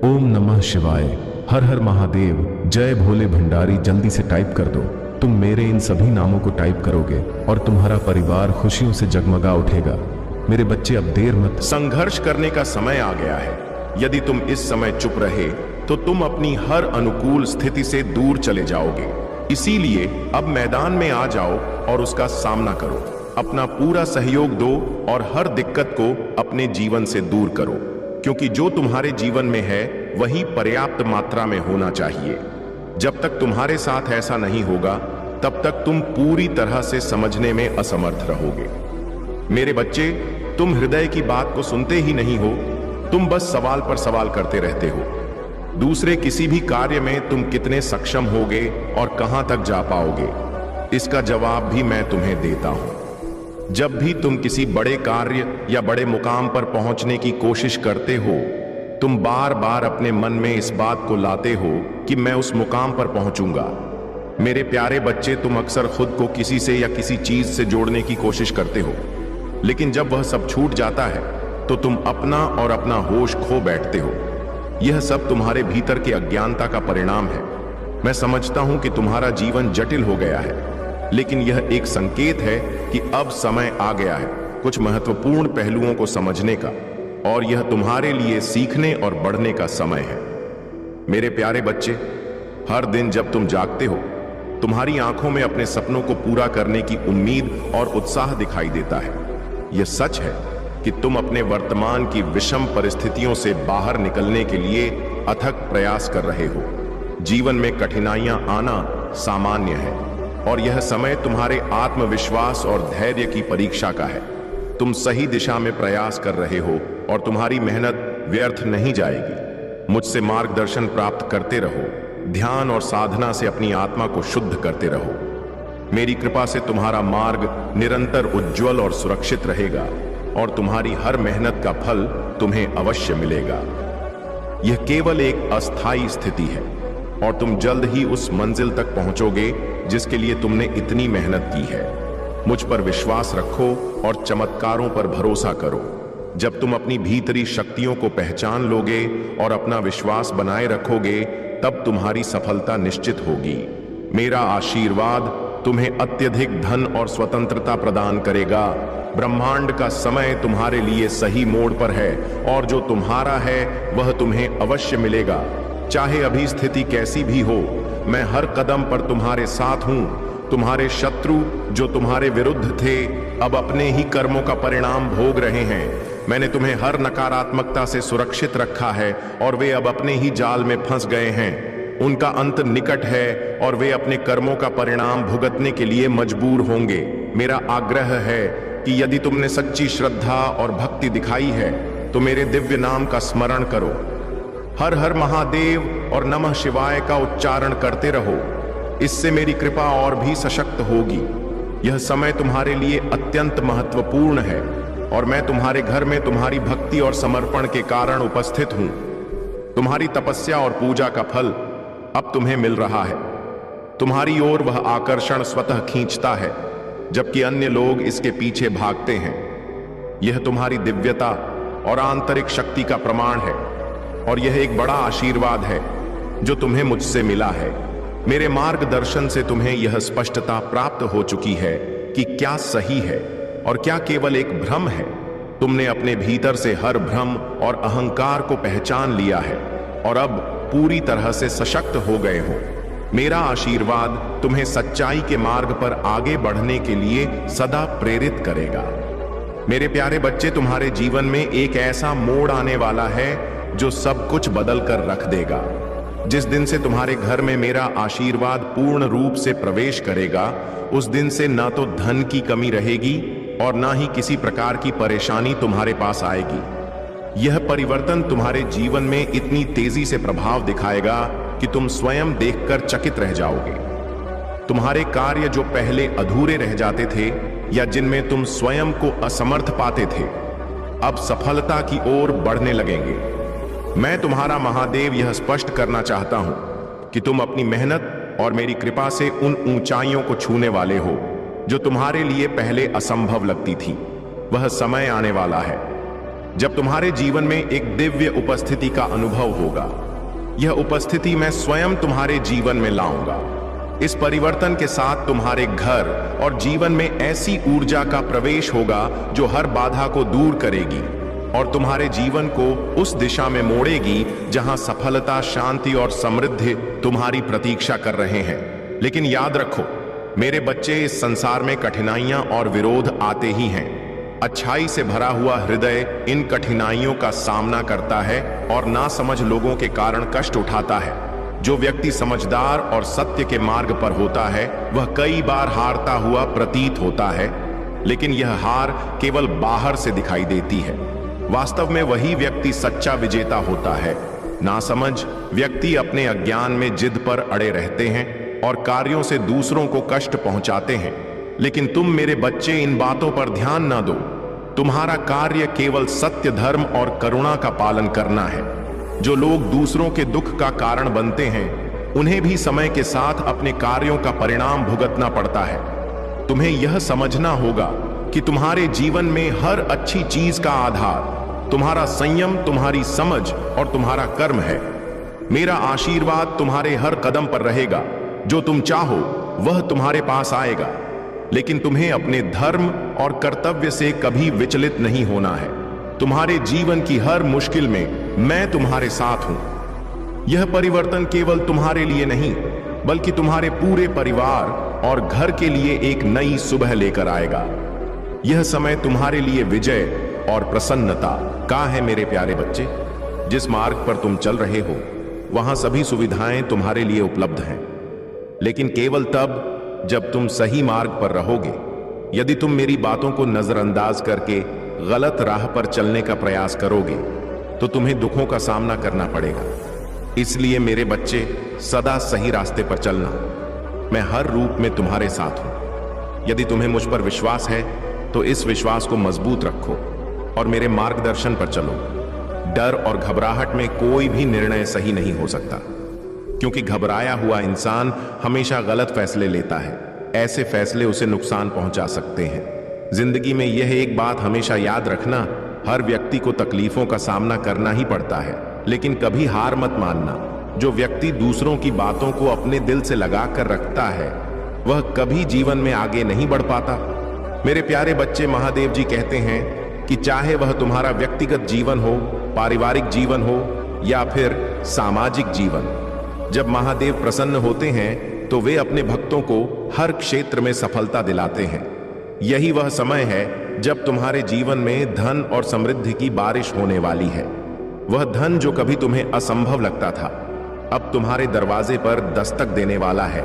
ओम नमः शिवाय, हर हर महादेव, जय भोले भंडारी जल्दी से टाइप कर दो। तुम मेरे इन सभी नामों को टाइप करोगे और तुम्हारा परिवार खुशियों से जगमगा उठेगा। मेरे बच्चे, अब देर मत। संघर्ष करने का समय आ गया है। यदि तुम इस समय चुप रहे तो तुम अपनी हर अनुकूल स्थिति से दूर चले जाओगे। इसीलिए अब मैदान में आ जाओ और उसका सामना करो। अपना पूरा सहयोग दो और हर दिक्कत को अपने जीवन से दूर करो, क्योंकि जो तुम्हारे जीवन में है वही पर्याप्त मात्रा में होना चाहिए। जब तक तुम्हारे साथ ऐसा नहीं होगा, तब तक तुम पूरी तरह से समझने में असमर्थ रहोगे। मेरे बच्चे, तुम हृदय की बात को सुनते ही नहीं हो। तुम बस सवाल पर सवाल करते रहते हो। दूसरे किसी भी कार्य में तुम कितने सक्षम होगे और कहां तक जा पाओगे, इसका जवाब भी मैं तुम्हें देता हूं। जब भी तुम किसी बड़े कार्य या बड़े मुकाम पर पहुंचने की कोशिश करते हो, तुम बार बार अपने मन में इस बात को लाते हो कि मैं उस मुकाम पर पहुंचूंगा। मेरे प्यारे बच्चे, तुम अक्सर खुद को किसी से या किसी चीज से जोड़ने की कोशिश करते हो, लेकिन जब वह सब छूट जाता है तो तुम अपना और अपना होश खो बैठते हो। यह सब तुम्हारे भीतर के अज्ञानता का परिणाम है। मैं समझता हूं कि तुम्हारा जीवन जटिल हो गया है। लेकिन यह एक संकेत है कि अब समय आ गया है कुछ महत्वपूर्ण पहलुओं को समझने का, और यह तुम्हारे लिए सीखने और बढ़ने का समय है। मेरे प्यारे बच्चे, हर दिन जब तुम जागते हो, तुम्हारी आंखों में अपने सपनों को पूरा करने की उम्मीद और उत्साह दिखाई देता है। यह सच है कि तुम अपने वर्तमान की विषम परिस्थितियों से बाहर निकलने के लिए अथक प्रयास कर रहे हो। जीवन में कठिनाइयां आना सामान्य है, और यह समय तुम्हारे आत्मविश्वास और धैर्य की परीक्षा का है। तुम सही दिशा में प्रयास कर रहे हो और तुम्हारी मेहनत व्यर्थ नहीं जाएगी। मुझसे मार्गदर्शन प्राप्त करते रहो, ध्यान और साधना से अपनी आत्मा को शुद्ध करते रहो। मेरी कृपा से तुम्हारा मार्ग निरंतर उज्जवल और सुरक्षित रहेगा, और तुम्हारी हर मेहनत का फल तुम्हें अवश्य मिलेगा। यह केवल एक अस्थायी स्थिति है, और तुम जल्द ही उस मंजिल तक पहुंचोगे जिसके लिए तुमने इतनी मेहनत की है। मुझ पर विश्वास रखो और चमत्कारों पर भरोसा करो। जब तुम अपनी भीतरी शक्तियों को पहचान लोगे और अपना विश्वास बनाए रखोगे, तब तुम्हारी सफलता निश्चित होगी। मेरा आशीर्वाद तुम्हें अत्यधिक धन और स्वतंत्रता प्रदान करेगा। ब्रह्मांड का समय तुम्हारे लिए सही मोड़ पर है, और जो तुम्हारा है वह तुम्हें अवश्य मिलेगा। चाहे अभी स्थिति कैसी भी हो, मैं हर कदम पर तुम्हारे साथ हूं। तुम्हारे शत्रु जो तुम्हारे विरुद्ध थे, अब अपने ही कर्मों का परिणाम भोग रहे हैं। मैंने तुम्हें हर नकारात्मकता से सुरक्षित रखा है, और वे अब अपने ही जाल में फंस गए हैं। उनका अंत निकट है, और वे अपने कर्मों का परिणाम भुगतने के लिए मजबूर होंगे। मेरा आग्रह है कि यदि तुमने सच्ची श्रद्धा और भक्ति दिखाई है, तो मेरे दिव्य नाम का स्मरण करो। हर हर महादेव और नमः शिवाय का उच्चारण करते रहो। इससे मेरी कृपा और भी सशक्त होगी। यह समय तुम्हारे लिए अत्यंत महत्वपूर्ण है, और मैं तुम्हारे घर में तुम्हारी भक्ति और समर्पण के कारण उपस्थित हूं। तुम्हारी तपस्या और पूजा का फल अब तुम्हें मिल रहा है। तुम्हारी ओर वह आकर्षण स्वतः खींचता है, जबकि अन्य लोग इसके पीछे भागते हैं। यह तुम्हारी दिव्यता और आंतरिक शक्ति का प्रमाण है, और यह एक बड़ा आशीर्वाद है जो तुम्हें मुझसे मिला है। मेरे मार्गदर्शन से तुम्हें यह स्पष्टता प्राप्त हो चुकी है कि क्या सही है और क्या केवल एक भ्रम है। तुमने अपने भीतर से हर भ्रम और अहंकार को पहचान लिया है, और अब पूरी तरह से सशक्त हो गए हो। मेरा आशीर्वाद तुम्हें सच्चाई के मार्ग पर आगे बढ़ने के लिए सदा प्रेरित करेगा। मेरे प्यारे बच्चे, तुम्हारे जीवन में एक ऐसा मोड़ आने वाला है जो सब कुछ बदल कर रख देगा। जिस दिन से तुम्हारे घर में मेरा आशीर्वाद पूर्ण रूप से प्रवेश करेगा, उस दिन से ना तो धन की कमी रहेगी और ना ही किसी प्रकार की परेशानी तुम्हारे पास आएगी। यह परिवर्तन तुम्हारे जीवन में इतनी तेजी से प्रभाव दिखाएगा कि तुम स्वयं देखकर चकित रह जाओगे। तुम्हारे कार्य जो पहले अधूरे रह जाते थे या जिनमें तुम स्वयं को असमर्थ पाते थे, अब सफलता की ओर बढ़ने लगेंगे। मैं तुम्हारा महादेव यह स्पष्ट करना चाहता हूं कि तुम अपनी मेहनत और मेरी कृपा से उन ऊंचाइयों को छूने वाले हो जो तुम्हारे लिए पहले असंभव लगती थी। वह समय आने वाला है जब तुम्हारे जीवन में एक दिव्य उपस्थिति का अनुभव होगा। यह उपस्थिति मैं स्वयं तुम्हारे जीवन में लाऊंगा। इस परिवर्तन के साथ तुम्हारे घर और जीवन में ऐसी ऊर्जा का प्रवेश होगा जो हर बाधा को दूर करेगी और तुम्हारे जीवन को उस दिशा में मोड़ेगी जहां सफलता, शांति और समृद्धि तुम्हारी प्रतीक्षा कर रहे हैं। लेकिन याद रखो मेरे बच्चे, इस संसार में कठिनाइयां और विरोध आते ही हैं। अच्छाई से भरा हुआ हृदय इन कठिनाइयों का सामना करता है और नासमझ लोगों के कारण कष्ट उठाता है। जो व्यक्ति समझदार और सत्य के मार्ग पर होता है वह कई बार हारता हुआ प्रतीत होता है, लेकिन यह हार केवल बाहर से दिखाई देती है। वास्तव में वही व्यक्ति सच्चा विजेता होता है। नासमझ व्यक्ति अपने अज्ञान में जिद पर अड़े रहते हैं और कार्यों से दूसरों को कष्ट पहुंचाते हैं। लेकिन तुम मेरे बच्चे इन बातों पर ध्यान न दो। तुम्हारा कार्य केवल सत्य, धर्म और करुणा का पालन करना है। जो लोग दूसरों के दुख का कारण बनते हैं उन्हें भी समय के साथ अपने कार्यों का परिणाम भुगतना पड़ता है। तुम्हें यह समझना होगा कि तुम्हारे जीवन में हर अच्छी चीज का आधार तुम्हारा संयम, तुम्हारी समझ और तुम्हारा कर्म है। मेरा आशीर्वाद तुम्हारे हर कदम पर रहेगा। जो तुम चाहो वह तुम्हारे पास आएगा, लेकिन तुम्हें अपने धर्म और कर्तव्य से कभी विचलित नहीं होना है। तुम्हारे जीवन की हर मुश्किल में मैं तुम्हारे साथ हूं। यह परिवर्तन केवल तुम्हारे लिए नहीं, बल्कि तुम्हारे पूरे परिवार और घर के लिए एक नई सुबह लेकर आएगा। यह समय तुम्हारे लिए विजय और प्रसन्नता का है। मेरे प्यारे बच्चे, जिस मार्ग पर तुम चल रहे हो वहां सभी सुविधाएं तुम्हारे लिए उपलब्ध हैं, लेकिन केवल तब जब तुम सही मार्ग पर रहोगे। यदि तुम मेरी बातों को नजरअंदाज करके गलत राह पर चलने का प्रयास करोगे तो तुम्हें दुखों का सामना करना पड़ेगा। इसलिए मेरे बच्चे, सदा सही रास्ते पर चलना। मैं हर रूप में तुम्हारे साथ हूं। यदि तुम्हें मुझ पर विश्वास है तो इस विश्वास को मजबूत रखो और मेरे मार्गदर्शन पर चलो। डर और घबराहट में कोई भी निर्णय सही नहीं हो सकता, क्योंकि घबराया हुआ इंसान हमेशा गलत फैसले लेता है। ऐसे फैसले उसे नुकसान पहुंचा सकते हैं। जिंदगी में यह एक बात हमेशा याद रखना, हर व्यक्ति को तकलीफों का सामना करना ही पड़ता है, लेकिन कभी हार मत मानना। जो व्यक्ति दूसरों की बातों को अपने दिल से लगा कर रखता है वह कभी जीवन में आगे नहीं बढ़ पाता। मेरे प्यारे बच्चे, महादेव जी कहते हैं कि चाहे वह तुम्हारा व्यक्तिगत जीवन हो, पारिवारिक जीवन हो या फिर सामाजिक जीवन, जब महादेव प्रसन्न होते हैं तो वे अपने भक्तों को हर क्षेत्र में सफलता दिलाते हैं। यही वह समय है जब तुम्हारे जीवन में धन और समृद्धि की बारिश होने वाली है। वह धन जो कभी तुम्हें असंभव लगता था, अब तुम्हारे दरवाजे पर दस्तक देने वाला है।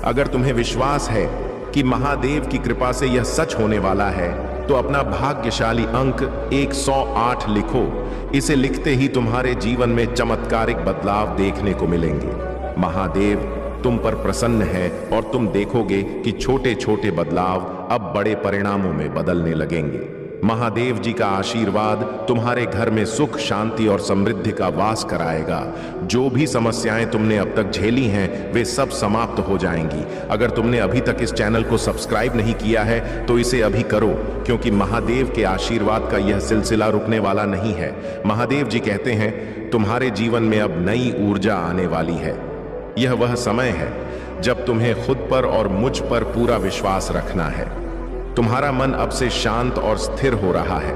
अगर तुम्हें विश्वास है कि महादेव की कृपा से यह सच होने वाला है तो अपना भाग्यशाली अंक 108 लिखो। इसे लिखते ही तुम्हारे जीवन में चमत्कारिक बदलाव देखने को मिलेंगे। महादेव तुम पर प्रसन्न है और तुम देखोगे कि छोटे छोटे बदलाव अब बड़े परिणामों में बदलने लगेंगे। महादेव जी का आशीर्वाद तुम्हारे घर में सुख, शांति और समृद्धि का वास कराएगा। जो भी समस्याएं तुमने अब तक झेली हैं वे सब समाप्त हो जाएंगी। अगर तुमने अभी तक इस चैनल को सब्सक्राइब नहीं किया है तो इसे अभी करो, क्योंकि महादेव के आशीर्वाद का यह सिलसिला रुकने वाला नहीं है। महादेव जी कहते हैं तुम्हारे जीवन में अब नई ऊर्जा आने वाली है। यह वह समय है जब तुम्हें खुद पर और मुझ पर पूरा विश्वास रखना है। तुम्हारा मन अब से शांत और स्थिर हो रहा है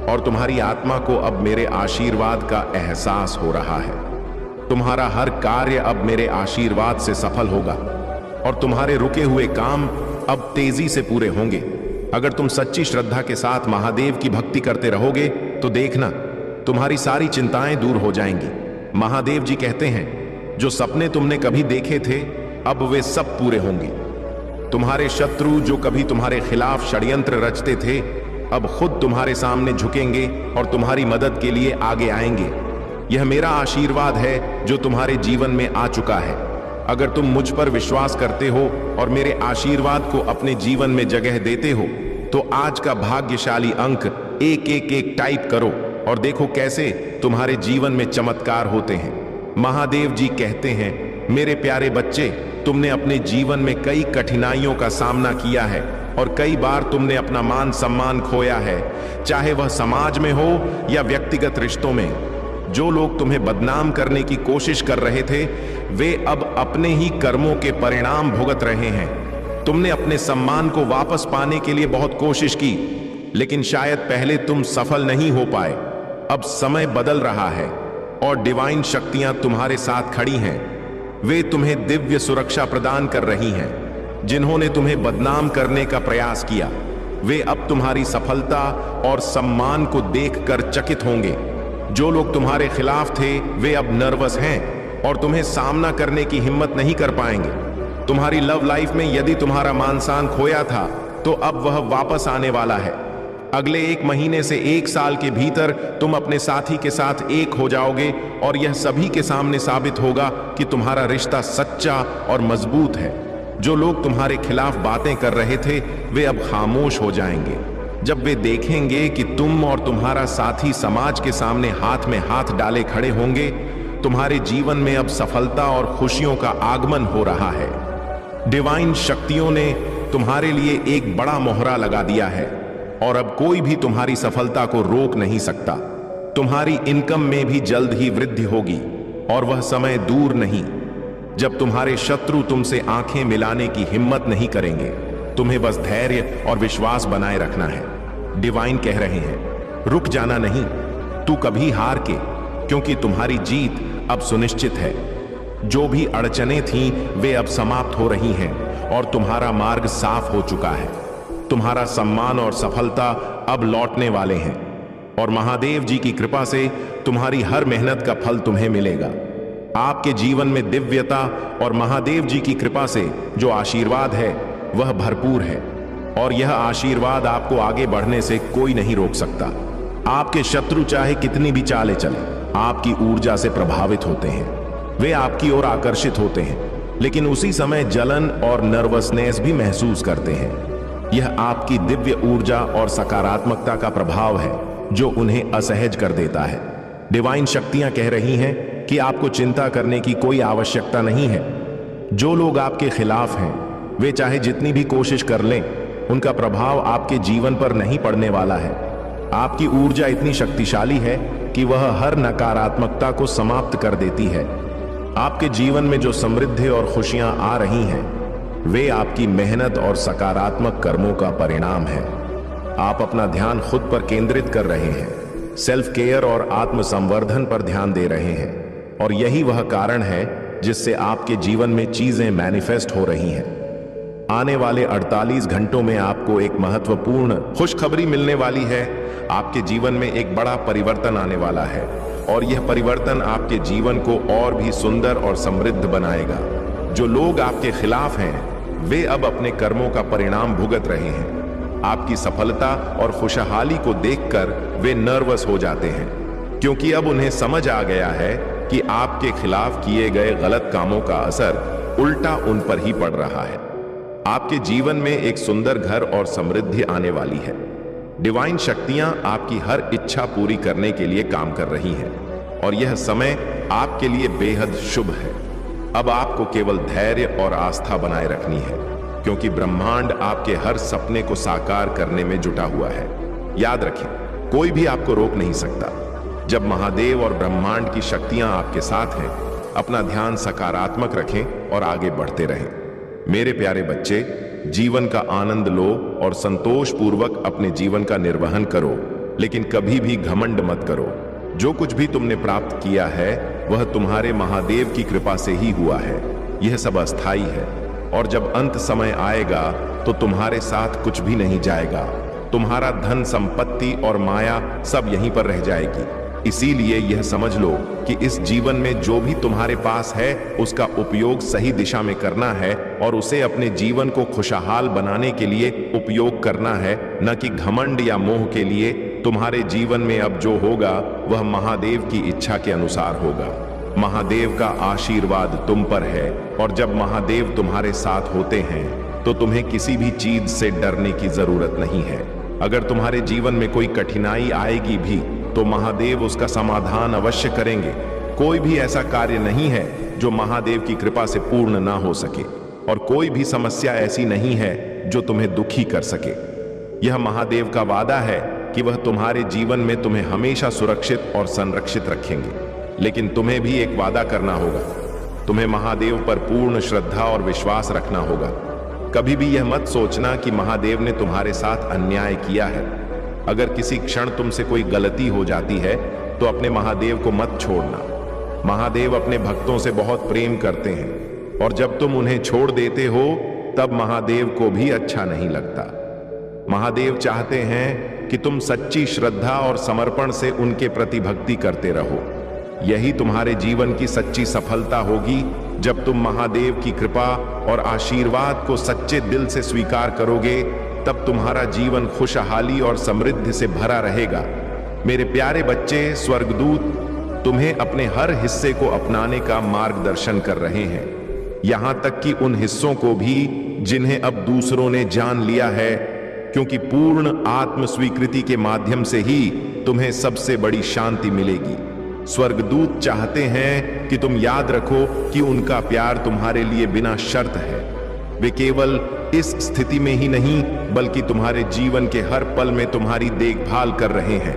और तुम्हारी आत्मा को अब मेरे आशीर्वाद का एहसास हो रहा है। तुम्हारा हर कार्य अब मेरे आशीर्वाद से सफल होगा और तुम्हारे रुके हुए काम अब तेजी से पूरे होंगे। अगर तुम सच्ची श्रद्धा के साथ महादेव की भक्ति करते रहोगे तो देखना तुम्हारी सारी चिंताएं दूर हो जाएंगी। महादेव जी कहते हैं जो सपने तुमने कभी देखे थे अब वे सब पूरे होंगे। तुम्हारे शत्रु जो कभी तुम्हारे खिलाफ षड्यंत्र रचते थे अब खुद तुम्हारे सामने झुकेंगे और तुम्हारी मदद के लिए आगे आएंगे। यह मेरा आशीर्वाद है जो तुम्हारे जीवन में आ चुका है। अगर तुम मुझ पर विश्वास करते हो और मेरे आशीर्वाद को अपने जीवन में जगह देते हो तो आज का भाग्यशाली अंक 111 टाइप करो और देखो कैसे तुम्हारे जीवन में चमत्कार होते हैं। महादेव जी कहते हैं मेरे प्यारे बच्चे, तुमने अपने जीवन में कई कठिनाइयों का सामना किया है और कई बार तुमने अपना मान सम्मान खोया है, चाहे वह समाज में हो या व्यक्तिगत रिश्तों में। जो लोग तुम्हें बदनाम करने की कोशिश कर रहे थे वे अब अपने ही कर्मों के परिणाम भुगत रहे हैं। तुमने अपने सम्मान को वापस पाने के लिए बहुत कोशिश की, लेकिन शायद पहले तुम सफल नहीं हो पाए। अब समय बदल रहा है और डिवाइन शक्तियां तुम्हारे साथ खड़ी हैं। वे तुम्हें दिव्य सुरक्षा प्रदान कर रही हैं। जिन्होंने तुम्हें बदनाम करने का प्रयास किया वे अब तुम्हारी सफलता और सम्मान को देखकर चकित होंगे। जो लोग तुम्हारे खिलाफ थे वे अब नर्वस हैं और तुम्हें सामना करने की हिम्मत नहीं कर पाएंगे। तुम्हारी लव लाइफ में यदि तुम्हारा मान सम्मान खोया था तो अब वह वापस आने वाला है। अगले 1 महीने से 1 साल के भीतर तुम अपने साथी के साथ एक हो जाओगे और यह सभी के सामने साबित होगा कि तुम्हारा रिश्ता सच्चा और मजबूत है। जो लोग तुम्हारे खिलाफ बातें कर रहे थे वे अब खामोश हो जाएंगे जब वे देखेंगे कि तुम और तुम्हारा साथी समाज के सामने हाथ में हाथ डाले खड़े होंगे। तुम्हारे जीवन में अब सफलता और खुशियों का आगमन हो रहा है। डिवाइन शक्तियों ने तुम्हारे लिए एक बड़ा मोहरा लगा दिया है और अब कोई भी तुम्हारी सफलता को रोक नहीं सकता। तुम्हारी इनकम में भी जल्द ही वृद्धि होगी और वह समय दूर नहीं। जब तुम्हारे शत्रु तुमसे आंखें मिलाने की हिम्मत नहीं करेंगे। तुम्हें बस धैर्य और विश्वास बनाए रखना है। डिवाइन कह रहे हैं, रुक जाना नहीं, तू कभी हार के, क्योंकि तुम्हारी जीत अब सुनिश्चित है। जो भी अड़चनें थीं वे अब समाप्त हो रही हैं और तुम्हारा मार्ग साफ हो चुका है। तुम्हारा सम्मान और सफलता अब लौटने वाले हैं और महादेव जी की कृपा से तुम्हारी हर मेहनत का फल तुम्हें मिलेगा। आपके जीवन में दिव्यता और महादेव जी की कृपा से जो आशीर्वाद है वह भरपूर है और यह आशीर्वाद आपको आगे बढ़ने से कोई नहीं रोक सकता। आपके शत्रु चाहे कितनी भी चालें चलें, आपकी ऊर्जा से प्रभावित होते हैं। वे आपकी ओर आकर्षित होते हैं, लेकिन उसी समय जलन और नर्वसनेस भी महसूस करते हैं। यह आपकी दिव्य ऊर्जा और सकारात्मकता का प्रभाव है जो उन्हें असहज कर देता है। डिवाइन शक्तियां कह रही हैं कि आपको चिंता करने की कोई आवश्यकता नहीं है। जो लोग आपके खिलाफ हैं वे चाहे जितनी भी कोशिश कर लें, उनका प्रभाव आपके जीवन पर नहीं पड़ने वाला है। आपकी ऊर्जा इतनी शक्तिशाली है कि वह हर नकारात्मकता को समाप्त कर देती है। आपके जीवन में जो समृद्धि और खुशियां आ रही हैं वे आपकी मेहनत और सकारात्मक कर्मों का परिणाम है। आप अपना ध्यान खुद पर केंद्रित कर रहे हैं, सेल्फ केयर और आत्म संवर्धन पर ध्यान दे रहे हैं और यही वह कारण है जिससे आपके जीवन में चीजें मैनिफेस्ट हो रही हैं। आने वाले 48 घंटों में आपको एक महत्वपूर्ण खुशखबरी मिलने वाली है। आपके जीवन में एक बड़ा परिवर्तन आने वाला है और यह परिवर्तन आपके जीवन को और भी सुंदर और समृद्ध बनाएगा। जो लोग आपके खिलाफ हैं वे अब अपने कर्मों का परिणाम भुगत रहे हैं। आपकी सफलता और खुशहाली को देखकर वे नर्वस हो जाते हैं, क्योंकि अब उन्हें समझ आ गया है कि आपके खिलाफ किए गए गलत कामों का असर उल्टा उन पर ही पड़ रहा है। आपके जीवन में एक सुंदर घर और समृद्धि आने वाली है। डिवाइन शक्तियां आपकी हर इच्छा पूरी करने के लिए काम कर रही हैं और यह समय आपके लिए बेहद शुभ है। अब आपको केवल धैर्य और आस्था बनाए रखनी है, क्योंकि ब्रह्मांड आपके हर सपने को साकार करने में जुटा हुआ है। याद रखें, कोई भी आपको रोक नहीं सकता। जब महादेव और ब्रह्मांड की शक्तियां आपके साथ हैं, अपना ध्यान सकारात्मक रखें और आगे बढ़ते रहें। मेरे प्यारे बच्चे, जीवन का आनंद लो और संतोष पूर्वक अपने जीवन का निर्वहन करो, लेकिन कभी भी घमंड मत करो। जो कुछ भी तुमने प्राप्त किया है वह तुम्हारे महादेव की कृपा से ही हुआ है। यह सब अस्थाई है और जब अंत समय आएगा तो तुम्हारे साथ कुछ भी नहीं जाएगा। तुम्हारा धन संपत्ति और माया सब यहीं पर रह जाएगी। इसीलिए यह समझ लो कि इस जीवन में जो भी तुम्हारे पास है उसका उपयोग सही दिशा में करना है और उसे अपने जीवन को खुशहाल बनाने के लिए उपयोग करना है, न कि घमंड या मोह के लिए। तुम्हारे जीवन में अब जो होगा वह महादेव की इच्छा के अनुसार होगा। महादेव का आशीर्वाद तुम पर है और जब महादेव तुम्हारे साथ होते हैं तो तुम्हें किसी भी चीज से डरने की जरूरत नहीं है। अगर तुम्हारे जीवन में कोई कठिनाई आएगी भी तो महादेव उसका समाधान अवश्य करेंगे। कोई भी ऐसा कार्य नहीं है जो महादेव की कृपा से पूर्ण ना हो सके और कोई भी समस्या ऐसी नहीं है जो तुम्हें दुखी कर सके। यह महादेव का वादा है कि वह तुम्हारे जीवन में तुम्हें हमेशा सुरक्षित और संरक्षित रखेंगे। लेकिन तुम्हें भी एक वादा करना होगा। तुम्हें महादेव पर पूर्ण श्रद्धा और विश्वास रखना होगा। कभी भी यह मत सोचना कि महादेव ने तुम्हारे साथ अन्याय किया है। अगर किसी क्षण तुमसे कोई गलती हो जाती है तो अपने महादेव को मत छोड़ना। महादेव अपने भक्तों से बहुत प्रेम करते हैं और जब तुम उन्हें छोड़ देते हो तब महादेव को भी अच्छा नहीं लगता। महादेव चाहते हैं कि तुम सच्ची श्रद्धा और समर्पण से उनके प्रति भक्ति करते रहो। यही तुम्हारे जीवन की सच्ची सफलता होगी। जब तुम महादेव की कृपा और आशीर्वाद को सच्चे दिल से स्वीकार करोगे तब तुम्हारा जीवन खुशहाली और समृद्धि से भरा रहेगा। मेरे प्यारे बच्चे, स्वर्गदूत तुम्हें अपने हर हिस्से को अपनाने का मार्गदर्शन कर रहे हैं, यहां तक कि उन हिस्सों को भी जिन्हें अब दूसरों ने जान लिया है, क्योंकि पूर्ण आत्म स्वीकृति के माध्यम से ही तुम्हें सबसे बड़ी शांति मिलेगी। स्वर्गदूत चाहते हैं कि तुम याद रखो कि उनका प्यार तुम्हारे लिए बिना शर्त है। वे केवल इस स्थिति में ही नहीं बल्कि तुम्हारे जीवन के हर पल में तुम्हारी देखभाल कर रहे हैं।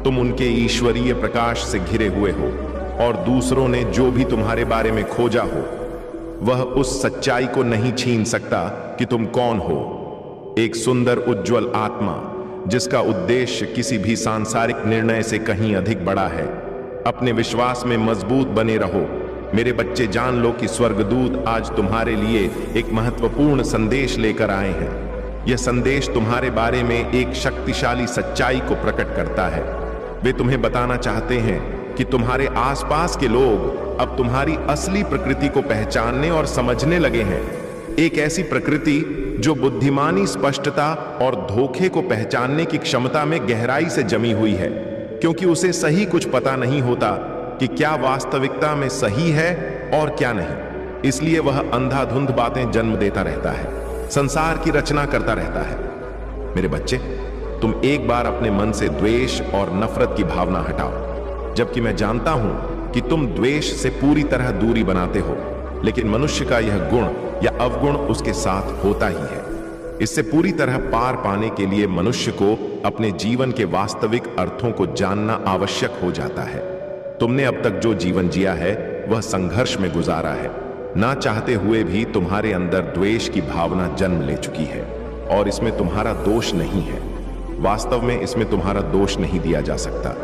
तुम उनके ईश्वरीय प्रकाश से घिरे हुए हो और दूसरों ने जो भी तुम्हारे बारे में खोजा हो वह उस सच्चाई को नहीं छीन सकता कि तुम कौन हो। एक सुंदर उज्जवल आत्मा जिसका उद्देश्य किसी भी सांसारिक निर्णय से कहीं अधिक बड़ा है। अपने विश्वास में मजबूत बने रहो मेरे बच्चे। जान लो कि स्वर्गदूत आज तुम्हारे लिए एक महत्वपूर्ण संदेश लेकर आए हैं। यह संदेश तुम्हारे बारे में एक शक्तिशाली सच्चाई को प्रकट करता है। वे तुम्हें बताना चाहते हैं कि तुम्हारे आसपास के लोग अब तुम्हारी असली प्रकृति को पहचानने और समझने लगे हैं। एक ऐसी प्रकृति जो बुद्धिमानी, स्पष्टता और धोखे को पहचानने की क्षमता में गहराई से जमी हुई है, क्योंकि उसे सही कुछ पता नहीं होता कि क्या वास्तविकता में सही है और क्या नहीं। इसलिए वह अंधाधुंध बातें जन्म देता रहता है, संसार की रचना करता रहता है। मेरे बच्चे, तुम एक बार अपने मन से द्वेष और नफरत की भावना हटाओ। जबकि मैं जानता हूं कि तुम द्वेष से पूरी तरह दूरी बनाते हो, लेकिन मनुष्य का यह गुण या अवगुण उसके साथ होता ही है। इससे पूरी तरह पार पाने के लिए मनुष्य को अपने जीवन के वास्तविक अर्थों को जानना आवश्यक हो जाता है। तुमने अब तक जो जीवन जिया है वह संघर्ष में गुजारा है। ना चाहते हुए भी तुम्हारे अंदर द्वेष की भावना जन्म ले चुकी है, और इसमें तुम्हारा दोष नहीं है। वास्तव में इसमें तुम्हारा दोष नहीं दिया जा सकता,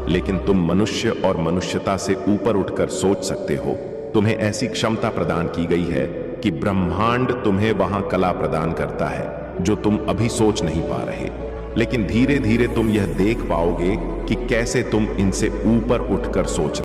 लेकिन तुम मनुष्य और मनुष्यता से ऊपर उठकर सोच सकते हो। तुम्हें ऐसी क्षमता प्रदान की गई है कि ब्रह्मांड तुम्हें वहां कला प्रदान करता है जो तुम अभी सोच नहीं पा रहे। लेकिन धीरे धीरे तुम यह देख पाओगे कि कैसे तुम इनसे ऊपर उठकर सोच